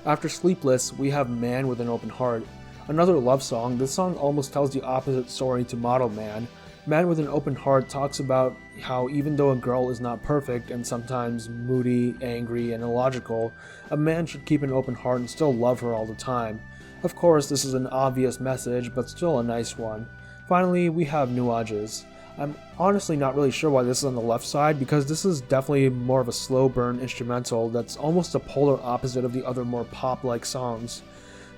After Sleepless, we have Man with an Open Heart. Another love song, this song almost tells the opposite story to Model Man. Man with an Open Heart talks about how even though a girl is not perfect and sometimes moody, angry, and illogical, a man should keep an open heart and still love her all the time. Of course, this is an obvious message, but still a nice one. Finally, we have Nuages. I'm honestly not really sure why this is on the left side, because this is definitely more of a slow burn instrumental that's almost the polar opposite of the other more pop-like songs.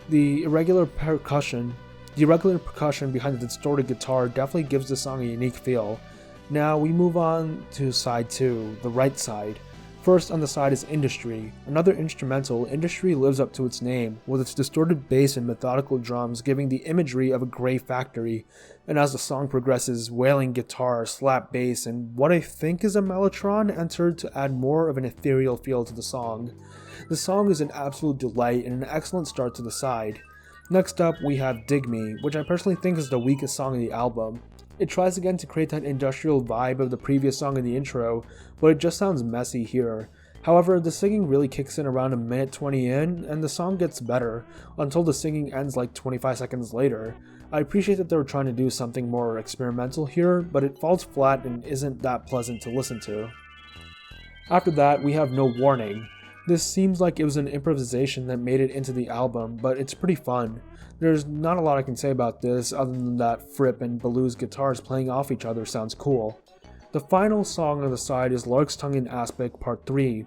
The irregular percussion behind the distorted guitar definitely gives the song a unique feel. Now we move on to side 2, the right side. First on the side is Industry. Another instrumental, Industry lives up to its name, with its distorted bass and methodical drums giving the imagery of a grey factory, and as the song progresses, wailing guitar, slap bass, and what I think is a mellotron entered to add more of an ethereal feel to the song. The song is an absolute delight and an excellent start to the side. Next up, we have Dig Me, which I personally think is the weakest song in the album. It tries again to create that industrial vibe of the previous song in the intro, but it just sounds messy here. However, the singing really kicks in around a minute 20 in, and the song gets better, until the singing ends like 25 seconds later. I appreciate that they were trying to do something more experimental here, but it falls flat and isn't that pleasant to listen to. After that, we have No Warning. This seems like it was an improvisation that made it into the album, but it's pretty fun. There's not a lot I can say about this other than that Fripp and Belew's guitars playing off each other sounds cool. The final song on the side is Lark's Tongue in Aspic Part 3.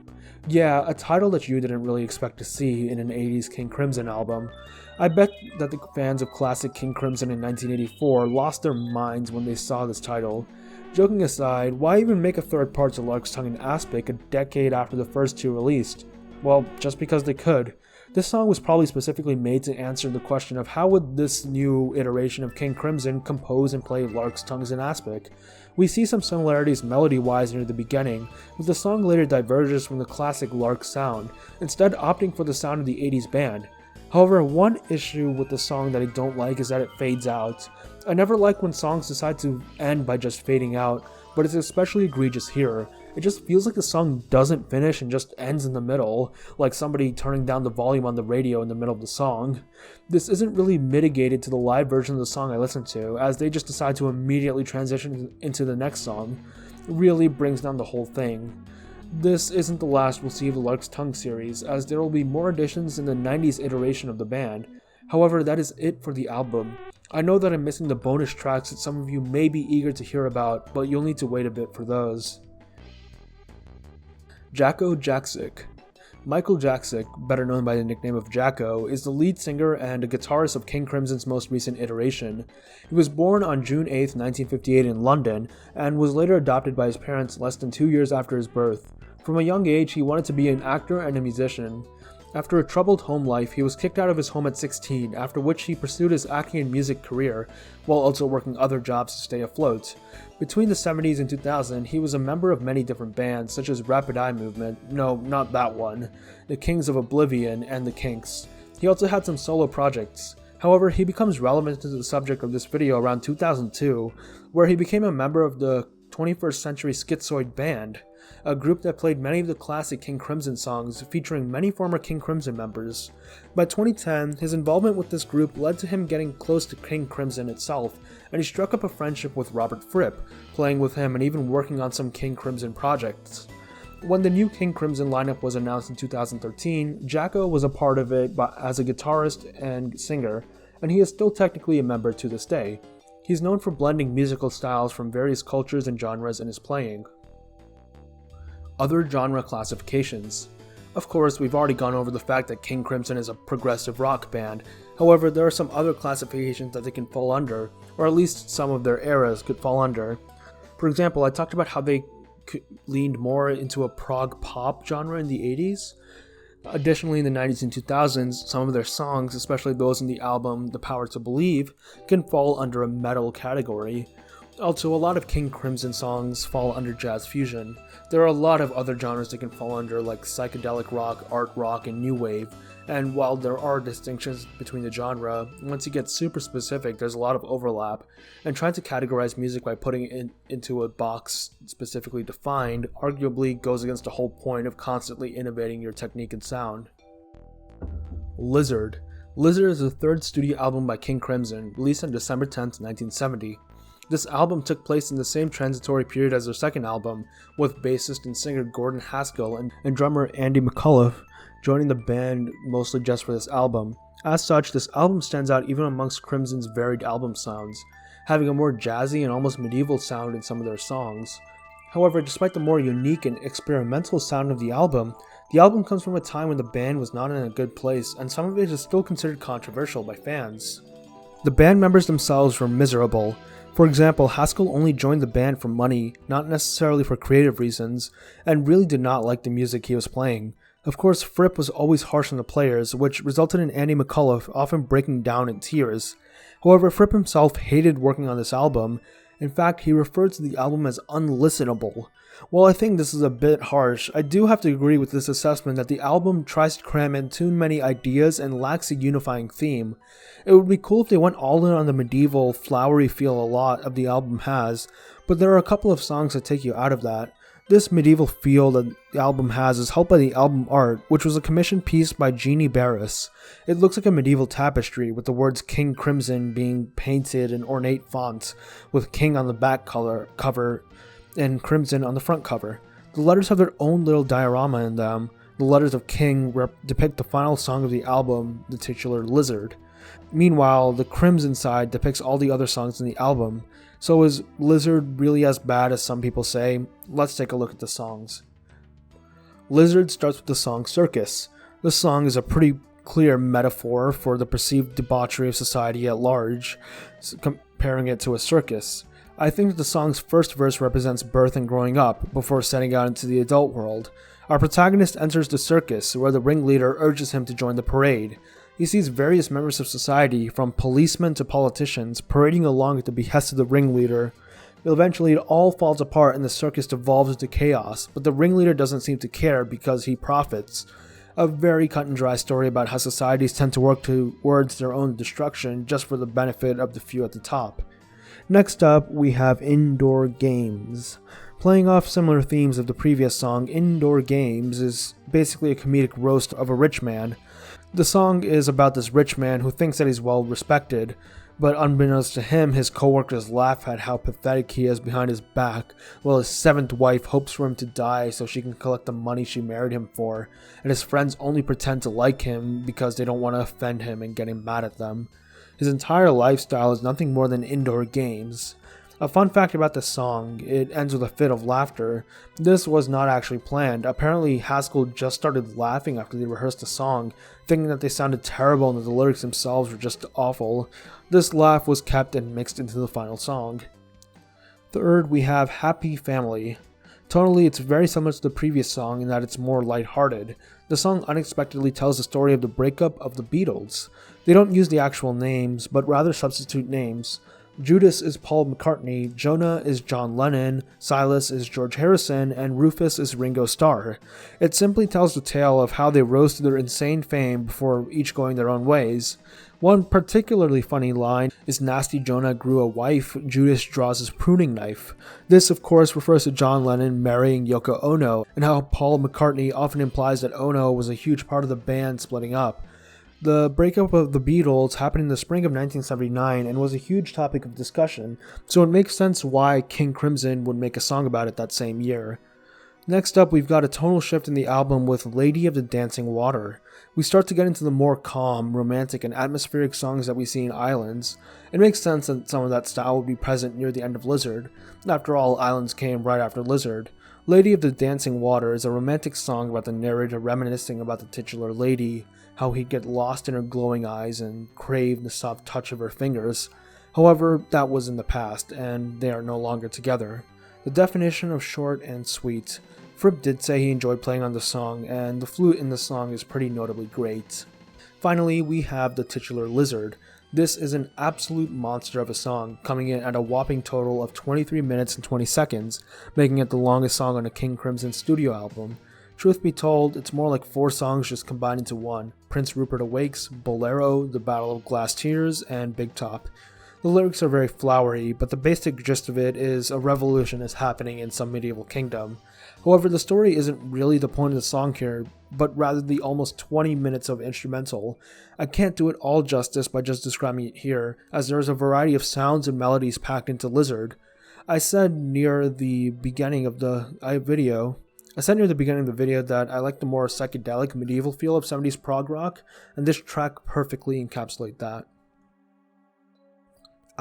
Yeah, a title that you didn't really expect to see in an 80s King Crimson album. I bet that the fans of classic King Crimson in 1984 lost their minds when they saw this title. Joking aside, why even make a third part to Lark's Tongue in Aspic a decade after the first 2 released? Well, just because they could. This song was probably specifically made to answer the question of how would this new iteration of King Crimson compose and play Lark's Tongues in Aspic. We see some similarities melody-wise near the beginning, but the song later diverges from the classic Lark sound, instead opting for the sound of the 80s band. However, one issue with the song that I don't like is that it fades out. I never like when songs decide to end by just fading out, but it's especially egregious here. It just feels like the song doesn't finish and just ends in the middle, like somebody turning down the volume on the radio in the middle of the song. This isn't really mitigated to the live version of the song I listen to, as they just decide to immediately transition into the next song. It really brings down the whole thing. This isn't the last we'll see of the Lark's Tongue series, as there will be more additions in the 90s iteration of the band. However, that is it for the album. I know that I'm missing the bonus tracks that some of you may be eager to hear about, but you'll need to wait a bit for those. Jacko Jaksic. Michael Jaksic, better known by the nickname of Jacko, is the lead singer and a guitarist of King Crimson's most recent iteration. He was born on June 8, 1958 in London, and was later adopted by his parents less than 2 years after his birth. From a young age, he wanted to be an actor and a musician. After a troubled home life, he was kicked out of his home at 16, after which he pursued his acting and music career, while also working other jobs to stay afloat. Between the 70s and 2000, he was a member of many different bands, such as Rapid Eye Movement, no, not that one, the Kings of Oblivion, and the Kinks. He also had some solo projects. However, he becomes relevant to the subject of this video around 2002, where he became a member of the 21st Century Schizoid Band, a group that played many of the classic King Crimson songs, featuring many former King Crimson members. By 2010, his involvement with this group led to him getting close to King Crimson itself, and he struck up a friendship with Robert Fripp, playing with him and even working on some King Crimson projects. When the new King Crimson lineup was announced in 2013, Jacko was a part of it as a guitarist and singer, and he is still technically a member to this day. He's known for blending musical styles from various cultures and genres in his playing. Other genre classifications. Of course, we've already gone over the fact that King Crimson is a progressive rock band. However, there are some other classifications that they can fall under, or at least some of their eras could fall under. For example, I talked about how they leaned more into a prog pop genre in the 80s. Additionally, in the 90s and 2000s, some of their songs, especially those in the album The Power to Believe, can fall under a metal category. Also, a lot of King Crimson songs fall under jazz fusion. There are a lot of other genres that can fall under, like psychedelic rock, art rock, and new wave, and while there are distinctions between the genre, once you get super specific, there's a lot of overlap, and trying to categorize music by putting it into a box specifically defined arguably goes against the whole point of constantly innovating your technique and sound. Lizard. Lizard is the third studio album by King Crimson, released on December 10th, 1970. This album took place in the same transitory period as their second album, with bassist and singer Gordon Haskell and drummer Andy McCullough joining the band mostly just for this album. As such, this album stands out even amongst Crimson's varied album sounds, having a more jazzy and almost medieval sound in some of their songs. However, despite the more unique and experimental sound of the album comes from a time when the band was not in a good place, and some of it is still considered controversial by fans. The band members themselves were miserable. For example, Haskell only joined the band for money, not necessarily for creative reasons, and really did not like the music he was playing. Of course, Fripp was always harsh on the players, which resulted in Andy McCullough often breaking down in tears. However, Fripp himself hated working on this album. In fact, he referred to the album as unlistenable. While I think this is a bit harsh, I do have to agree with this assessment that the album tries to cram in too many ideas and lacks a unifying theme. It would be cool if they went all in on the medieval, flowery feel a lot of the album has, but there are a couple of songs that take you out of that. This medieval feel that the album has is helped by the album art, which was a commissioned piece by Jeannie Barris. It looks like a medieval tapestry, with the words King Crimson being painted in ornate fonts, with King on the back cover and Crimson on the front cover. The letters have their own little diorama in them. The letters of King depict the final song of the album, the titular Lizard. Meanwhile, the Crimson side depicts all the other songs in the album. So is Lizard really as bad as some people say? Let's take a look at the songs. Lizard starts with the song Circus. This song is a pretty clear metaphor for the perceived debauchery of society at large, comparing it to a circus. I think the song's first verse represents birth and growing up, before setting out into the adult world. Our protagonist enters the circus, where the ringleader urges him to join the parade. He sees various members of society, from policemen to politicians, parading along at the behest of the ringleader. Eventually, it all falls apart and the circus devolves into chaos, but the ringleader doesn't seem to care because he profits. A very cut and dry story about how societies tend to work towards their own destruction just for the benefit of the few at the top. Next up, we have Indoor Games. Playing off similar themes of the previous song, Indoor Games is basically a comedic roast of a rich man. The song is about this rich man who thinks that he's well respected, but unbeknownst to him, his coworkers laugh at how pathetic he is behind his back, while his seventh wife hopes for him to die so she can collect the money she married him for, and his friends only pretend to like him because they don't want to offend him and get him mad at them. His entire lifestyle is nothing more than indoor games. A fun fact about this song, it ends with a fit of laughter. This was not actually planned. Apparently Haskell just started laughing after they rehearsed the song, thinking that they sounded terrible and that the lyrics themselves were just awful. This laugh was kept and mixed into the final song. Third, we have Happy Family. Tonally, it's very similar to the previous song in that it's more lighthearted. The song unexpectedly tells the story of the breakup of the Beatles. They don't use the actual names, but rather substitute names. Judas is Paul McCartney, Jonah is John Lennon, Silas is George Harrison, and Rufus is Ringo Starr. It simply tells the tale of how they rose to their insane fame before each going their own ways. One particularly funny line is Nasty Jonah grew a wife, Judas draws his pruning knife. This of course refers to John Lennon marrying Yoko Ono, and how Paul McCartney often implies that Ono was a huge part of the band splitting up. The breakup of the Beatles happened in the spring of 1979 and was a huge topic of discussion, so it makes sense why King Crimson would make a song about it that same year. Next up, we've got a tonal shift in the album with Lady of the Dancing Water. We start to get into the more calm, romantic, and atmospheric songs that we see in Islands. It makes sense that some of that style would be present near the end of Lizard. After all, Islands came right after Lizard. Lady of the Dancing Water is a romantic song about the narrator reminiscing about the titular lady, how he'd get lost in her glowing eyes and crave the soft touch of her fingers. However, that was in the past, and they are no longer together. The definition of short and sweet. Fripp did say he enjoyed playing on the song, and the flute in the song is pretty notably great. Finally, we have the titular Lizard. This is an absolute monster of a song, coming in at a whopping total of 23 minutes and 20 seconds, making it the longest song on a King Crimson studio album. Truth be told, it's more like 4 songs just combined into one: Prince Rupert Awakes, Bolero, The Battle of Glass Tears, and Big Top. The lyrics are very flowery, but the basic gist of it is a revolution is happening in some medieval kingdom. However, the story isn't really the point of the song here, but rather the almost 20 minutes of instrumental. I can't do it all justice by just describing it here, as there is a variety of sounds and melodies packed into Lizard. I said near the beginning of the video that I like the more psychedelic medieval feel of 70s prog rock, and this track perfectly encapsulates that.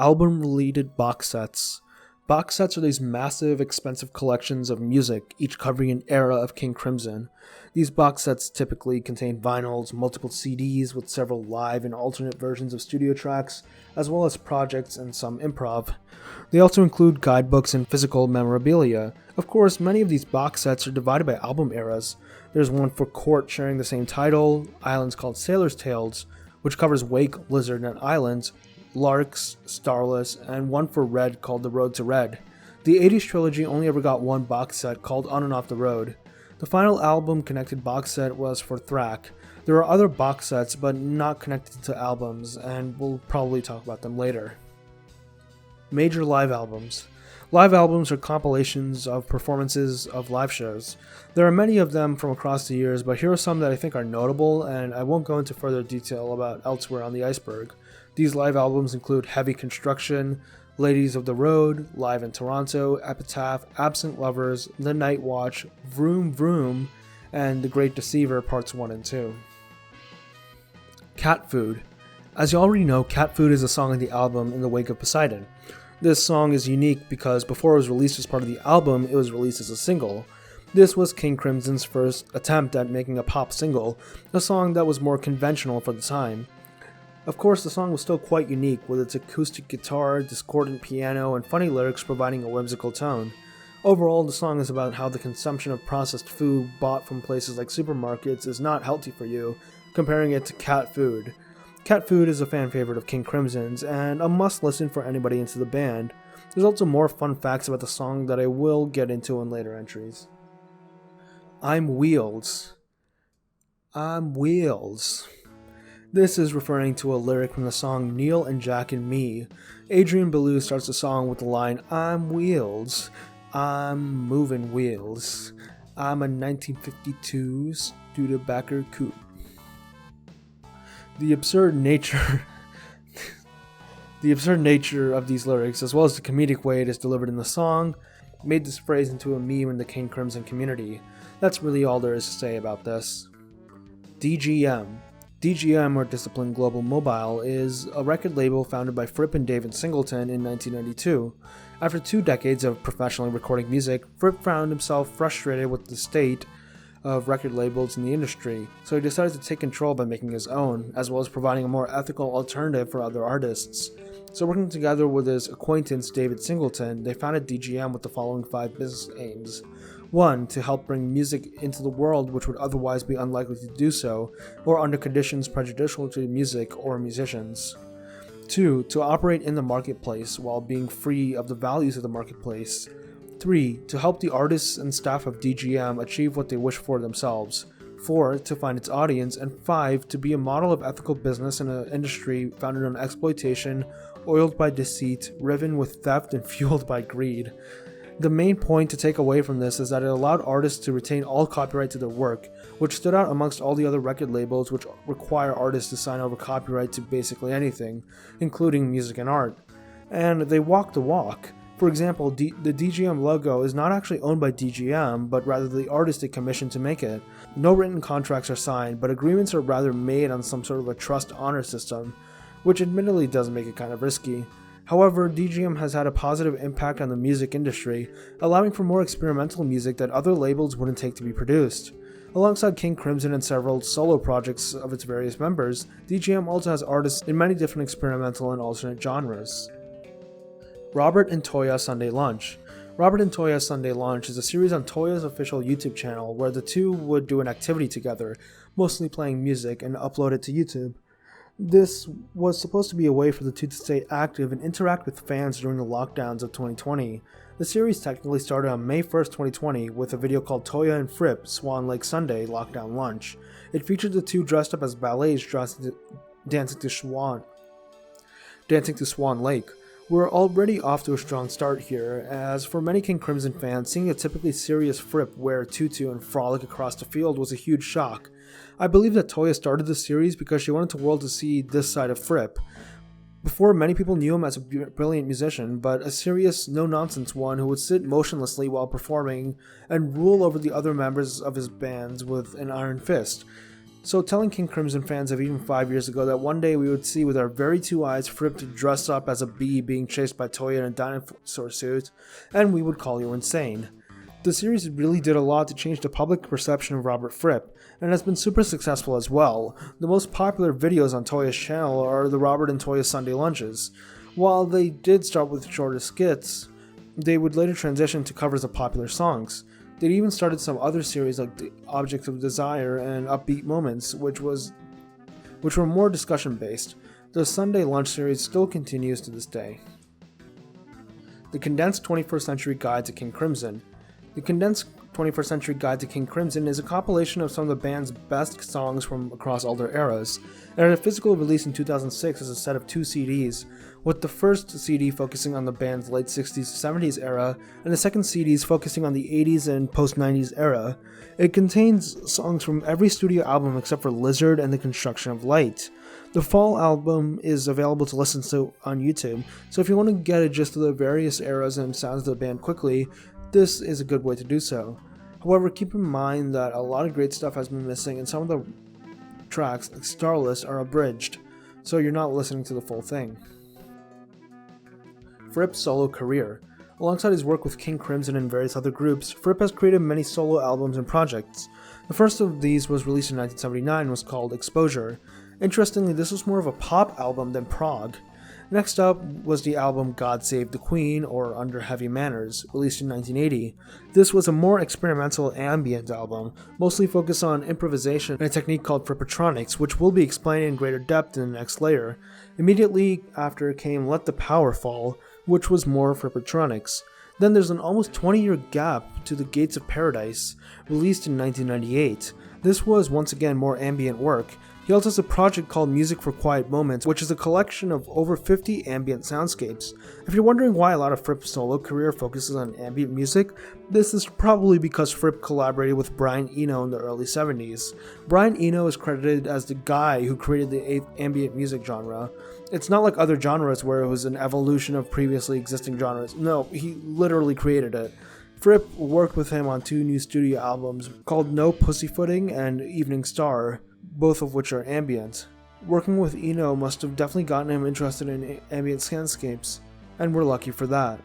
Album-related box sets. Box sets are these massive, expensive collections of music, each covering an era of King Crimson. These box sets typically contain vinyls, multiple CDs with several live and alternate versions of studio tracks, as well as projects and some improv. They also include guidebooks and physical memorabilia. Of course, many of these box sets are divided by album eras. There's one for Court sharing the same title, Islands called Sailor's Tales, which covers Wake, Lizard, and Islands, Larks, Starless, and one for Red called The Road to Red. The 80s trilogy only ever got one box set called On and Off the Road. The final album connected box set was for Thrak. There are other box sets but not connected to albums, and we'll probably talk about them later. Major live albums. Live albums are compilations of performances of live shows. There are many of them from across the years, but here are some that I think are notable, and I won't go into further detail about elsewhere on the Iceberg. These live albums include Heavy Construction, Ladies of the Road, Live in Toronto, Epitaph, Absent Lovers, The Night Watch, Vroom Vroom, and The Great Deceiver Parts 1 and 2. Cat Food. As you already know, Cat Food is a song on the album In the Wake of Poseidon. This song is unique because before it was released as part of the album, it was released as a single. This was King Crimson's first attempt at making a pop single, a song that was more conventional for the time. Of course, the song was still quite unique, with its acoustic guitar, discordant piano, and funny lyrics providing a whimsical tone. Overall, the song is about how the consumption of processed food bought from places like supermarkets is not healthy for you, comparing it to cat food. Cat Food is a fan favorite of King Crimson's, and a must-listen for anybody into the band. There's also more fun facts about the song that I will get into in later entries. I'm Wheels. I'm Wheels. This is referring to a lyric from the song Neil and Jack and Me. Adrian Belew starts the song with the line, I'm Wheels. I'm moving wheels. I'm a 1952 Studebaker coupe. The absurd nature of these lyrics, as well as the comedic way it is delivered in the song, made this phrase into a meme in the King Crimson community. That's really all there is to say about this. DGM. DGM, or Discipline Global Mobile, is a record label founded by Fripp and David Singleton in 1992. After 2 decades of professionally recording music, Fripp found himself frustrated with the state of record labels in the industry, so he decided to take control by making his own, as well as providing a more ethical alternative for other artists. So working together with his acquaintance David Singleton, they founded DGM with the following 5 business aims. 1. To help bring music into the world which would otherwise be unlikely to do so, or under conditions prejudicial to music or musicians. 2. To operate in the marketplace while being free of the values of the marketplace. 3. To help the artists and staff of DGM achieve what they wish for themselves. 4. To find its audience. And 5. To be a model of ethical business in an industry founded on exploitation, oiled by deceit, riven with theft, and fueled by greed. The main point to take away from this is that it allowed artists to retain all copyright to their work, which stood out amongst all the other record labels which require artists to sign over copyright to basically anything, including music and art. And they walk the walk. For example, the DGM logo is not actually owned by DGM, but rather the artist they commissioned to make it. No written contracts are signed, but agreements are rather made on some sort of a trust honor system, which admittedly does make it kind of risky. However, DGM has had a positive impact on the music industry, allowing for more experimental music that other labels wouldn't take to be produced. Alongside King Crimson and several solo projects of its various members, DGM also has artists in many different experimental and alternate genres. Robert and Toya Sunday Lunch. Robert and Toya's Sunday Lunch is a series on Toya's official YouTube channel where the two would do an activity together, mostly playing music, and upload it to YouTube. This was supposed to be a way for the two to stay active and interact with fans during the lockdowns of 2020. The series technically started on May 1st, 2020 with a video called Toya and Fripp Swan Lake Sunday Lockdown Lunch. It featured the two dressed up as ballets dancing to Swan Lake. We're already off to a strong start here, as for many King Crimson fans, seeing a typically serious Fripp wear a tutu and frolic across the field was a huge shock. I believe that Toya started the series because she wanted the world to see this side of Fripp. Before, many people knew him as a brilliant musician, but a serious, no-nonsense one who would sit motionlessly while performing and rule over the other members of his bands with an iron fist. So telling King Crimson fans of even 5 years ago that one day we would see with our very 2 eyes Fripp dressed up as a bee being chased by Toya in a dinosaur suit, and we would call you insane. The series really did a lot to change the public perception of Robert Fripp, and has been super successful as well. The most popular videos on Toya's channel are the Robert and Toya Sunday Lunches. While they did start with shorter skits, they would later transition to covers of popular songs. They even started some other series like The Objects of Desire and Upbeat Moments, which were more discussion based. The Sunday Lunch series still continues to this day. The Condensed 21st Century Guide to King Crimson. The Condensed 21st Century Guide to King Crimson is a compilation of some of the band's best songs from across all their eras. It had a physical release in 2006 as a set of 2 CDs, with the first CD focusing on the band's late 60s 70s era, and the second CDs focusing on the 80s and post-90s era. It contains songs from every studio album except for Lizard and The Construction of Light. The fall album is available to listen to on YouTube, so if you want to get a gist of the various eras and sounds of the band quickly, this is a good way to do so. However, keep in mind that a lot of great stuff has been missing and some of the tracks, like Starless, are abridged, so you're not listening to the full thing. Fripp's solo career. Alongside his work with King Crimson and various other groups, Fripp has created many solo albums and projects. The first of these was released in 1979 and was called Exposure. Interestingly, this was more of a pop album than prog. Next up was the album God Save the Queen, or Under Heavy Manners, released in 1980. This was a more experimental ambient album, mostly focused on improvisation and a technique called frippatronics, which will be explained in greater depth in the next layer. Immediately after came Let the Power Fall, which was more frippatronics. Then there's an almost 20-year gap to The Gates of Paradise, released in 1998. This was once again more ambient work. He also has a project called Music for Quiet Moments, which is a collection of over 50 ambient soundscapes. If you're wondering why a lot of Fripp's solo career focuses on ambient music, this is probably because Fripp collaborated with Brian Eno in the early 70s. Brian Eno is credited as the guy who created the ambient music genre. It's not like other genres where it was an evolution of previously existing genres. No, he literally created it. Fripp worked with him on 2 new studio albums called No Pussyfooting and Evening Star, both of which are ambient. Working with Eno must have definitely gotten him interested in ambient soundscapes, and we're lucky for that.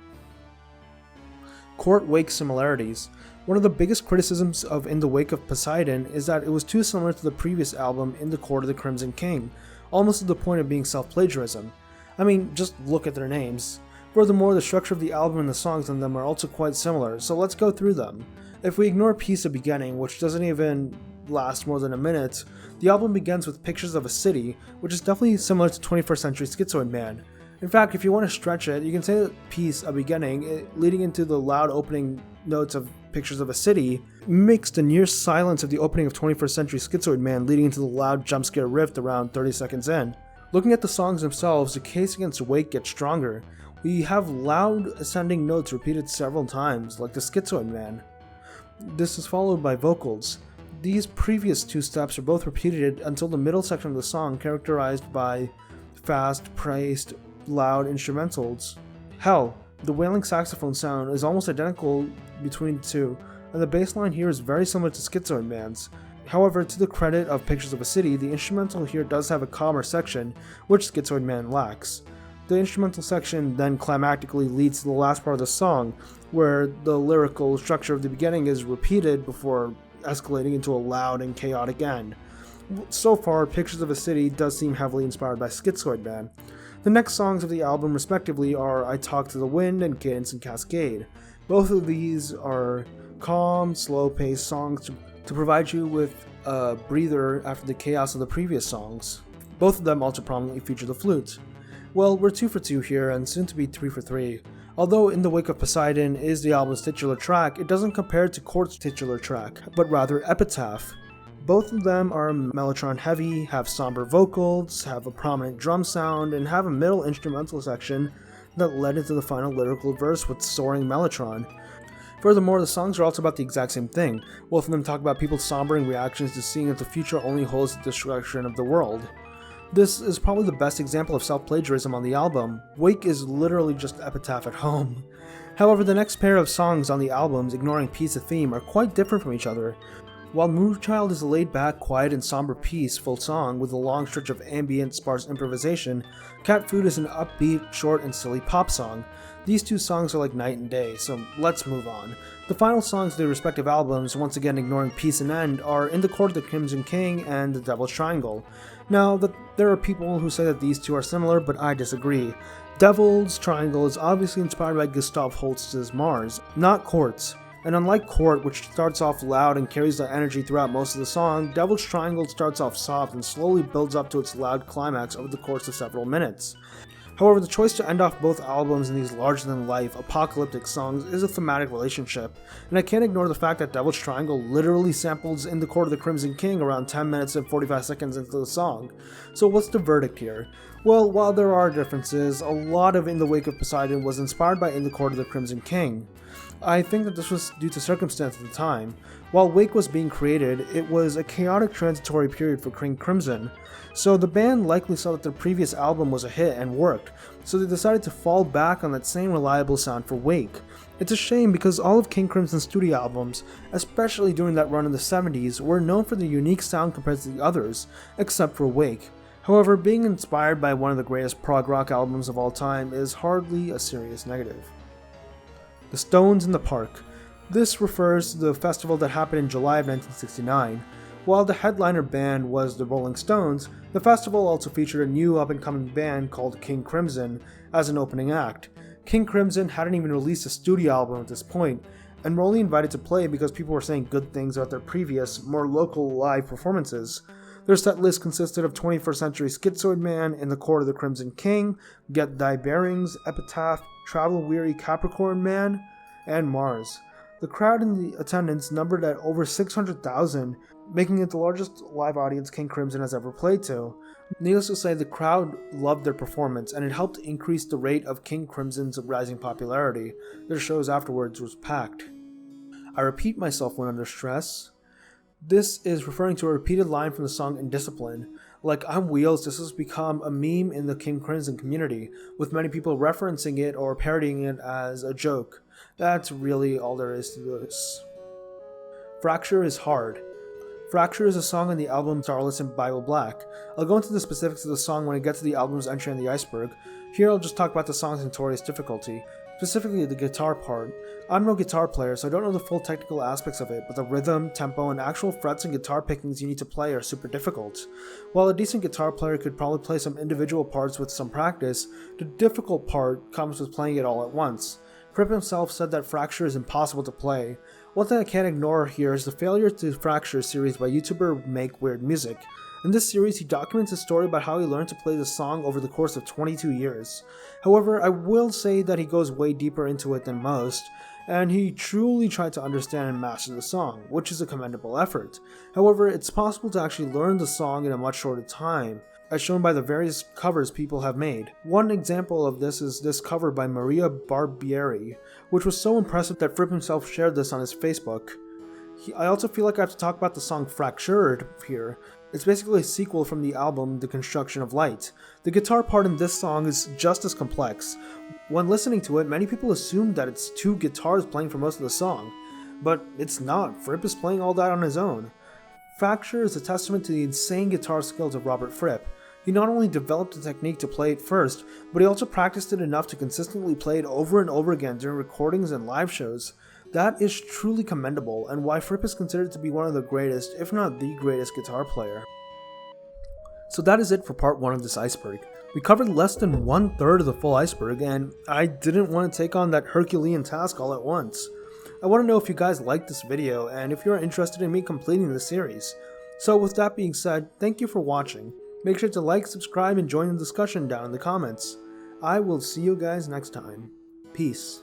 Court-Wake similarities. One of the biggest criticisms of In the Wake of Poseidon is that it was too similar to the previous album In the Court of the Crimson King, almost to the point of being self-plagiarism. I mean, just look at their names. Furthermore, the structure of the album and the songs on them are also quite similar, so let's go through them. If we ignore Piece of Beginning, which doesn't even last more than a minute, the album begins with Pictures of a City, which is definitely similar to 21st Century Schizoid Man. In fact, if you want to stretch it, you can say that Piece of Beginning, leading into the loud opening notes of Pictures of a City, mimics the near silence of the opening of 21st Century Schizoid Man, leading into the loud jump scare riff around 30 seconds in. Looking at the songs themselves, the case against Wake gets stronger. We have loud ascending notes repeated several times, like the Schizoid Man. This is followed by vocals. These previous 2 steps are both repeated until the middle section of the song, characterized by fast-paced, loud instrumentals. Hell, the wailing saxophone sound is almost identical between the 2, and the bass line here is very similar to Schizoid Man's. However, to the credit of Pictures of a City, the instrumental here does have a calmer section, which Schizoid Man lacks. The instrumental section then climactically leads to the last part of the song, where the lyrical structure of the beginning is repeated before escalating into a loud and chaotic end. So far, Pictures of a City does seem heavily inspired by Schizoid Man. The next songs of the album respectively are I Talk to the Wind and Cadence and Cascade. Both of these are calm, slow-paced songs to provide you with a breather after the chaos of the previous songs. Both of them also prominently feature the flute. Well, we're 2 for 2 here, and soon to be 3 for 3. Although In the Wake of Poseidon is the album's titular track, it doesn't compare to Court's titular track, but rather Epitaph. Both of them are mellotron heavy, have somber vocals, have a prominent drum sound, and have a middle instrumental section that led into the final lyrical verse with soaring mellotron. Furthermore, the songs are also about the exact same thing. Both of them talk about people's sombering reactions to seeing that the future only holds the destruction of the world. This is probably the best example of self-plagiarism on the album. Wake is literally just Epitaph at home. However, the next pair of songs on the albums, ignoring Piece of Theme, are quite different from each other. While Moonchild is a laid-back, quiet, and somber peaceful song with a long stretch of ambient, sparse improvisation, Cat Food is an upbeat, short, and silly pop song. These 2 songs are like night and day, so let's move on. The final songs of their respective albums, once again ignoring Peace and End, are In the Court of the Crimson King and The Devil's Triangle. Now, there are people who say that these 2 are similar, but I disagree. Devil's Triangle is obviously inspired by Gustav Holst's Mars, not Court's. And unlike Court, which starts off loud and carries the energy throughout most of the song, Devil's Triangle starts off soft and slowly builds up to its loud climax over the course of several minutes. However, the choice to end off both albums in these larger-than-life, apocalyptic songs is a thematic relationship, and I can't ignore the fact that Devil's Triangle literally samples In the Court of the Crimson King around 10 minutes and 45 seconds into the song. So what's the verdict here? Well, while there are differences, a lot of In the Wake of Poseidon was inspired by In the Court of the Crimson King. I think that this was due to circumstance at the time. While Wake was being created, it was a chaotic transitory period for King Crimson, so the band likely saw that their previous album was a hit and worked, so they decided to fall back on that same reliable sound for Wake. It's a shame because all of King Crimson's studio albums, especially during that run in the 70s, were known for their unique sound compared to the others, except for Wake. However, being inspired by one of the greatest prog rock albums of all time is hardly a serious negative. The Stones in the Park. This refers to the festival that happened in July of 1969. While the headliner band was the Rolling Stones, the festival also featured a new up-and-coming band called King Crimson as an opening act. King Crimson hadn't even released a studio album at this point, and were only invited to play because people were saying good things about their previous, more local live performances. Their set list consisted of 21st Century Schizoid Man, In the Court of the Crimson King, Get Thy Bearings, Epitaph, Travel-Weary Capricorn Man, and Mars. The crowd in the attendance numbered at over 600,000, making it the largest live audience King Crimson has ever played to. Needless to say, the crowd loved their performance, and it helped increase the rate of King Crimson's rising popularity. Their shows afterwards was packed. I repeat myself when under stress. This is referring to a repeated line from the song Indiscipline. Like I'm Wheels, this has become a meme in the King Crimson community, with many people referencing it or parodying it as a joke. That's really all there is to this. Fracture is hard. Fracture is a song on the album Starless and Bible Black. I'll go into the specifics of the song when I get to the album's entry on the Iceberg. Here I'll just talk about the song's notorious difficulty, specifically the guitar part. I'm no guitar player, so I don't know the full technical aspects of it, but the rhythm, tempo, and actual frets and guitar pickings you need to play are super difficult. While a decent guitar player could probably play some individual parts with some practice, the difficult part comes with playing it all at once. Fripp himself said that Fracture is impossible to play. One thing I can't ignore here is the Failure to Fracture series by YouTuber Make Weird Music. In this series, he documents his story about how he learned to play the song over the course of 22 years. However, I will say that he goes way deeper into it than most, and he truly tried to understand and master the song, which is a commendable effort. However, it's possible to actually learn the song in a much shorter time, as shown by the various covers people have made. One example of this is this cover by Maria Barbieri, which was so impressive that Fripp himself shared this on his Facebook. I also feel like I have to talk about the song Fractured here. It's basically a sequel from the album The Construction of Light. The guitar part in this song is just as complex. When listening to it, many people assume that it's two guitars playing for most of the song, but it's not. Fripp is playing all that on his own. Fracture is a testament to the insane guitar skills of Robert Fripp. He not only developed the technique to play it first, but he also practiced it enough to consistently play it over and over again during recordings and live shows. That is truly commendable, and why Fripp is considered to be one of the greatest, if not the greatest guitar player. So that is it for part 1 of this Iceberg. We covered less than 1/3 of the full Iceberg, and I didn't want to take on that Herculean task all at once. I want to know if you guys liked this video, and if you're interested in me completing the series. So with that being said, thank you for watching. Make sure to like, subscribe, and join the discussion down in the comments. I will see you guys next time. Peace.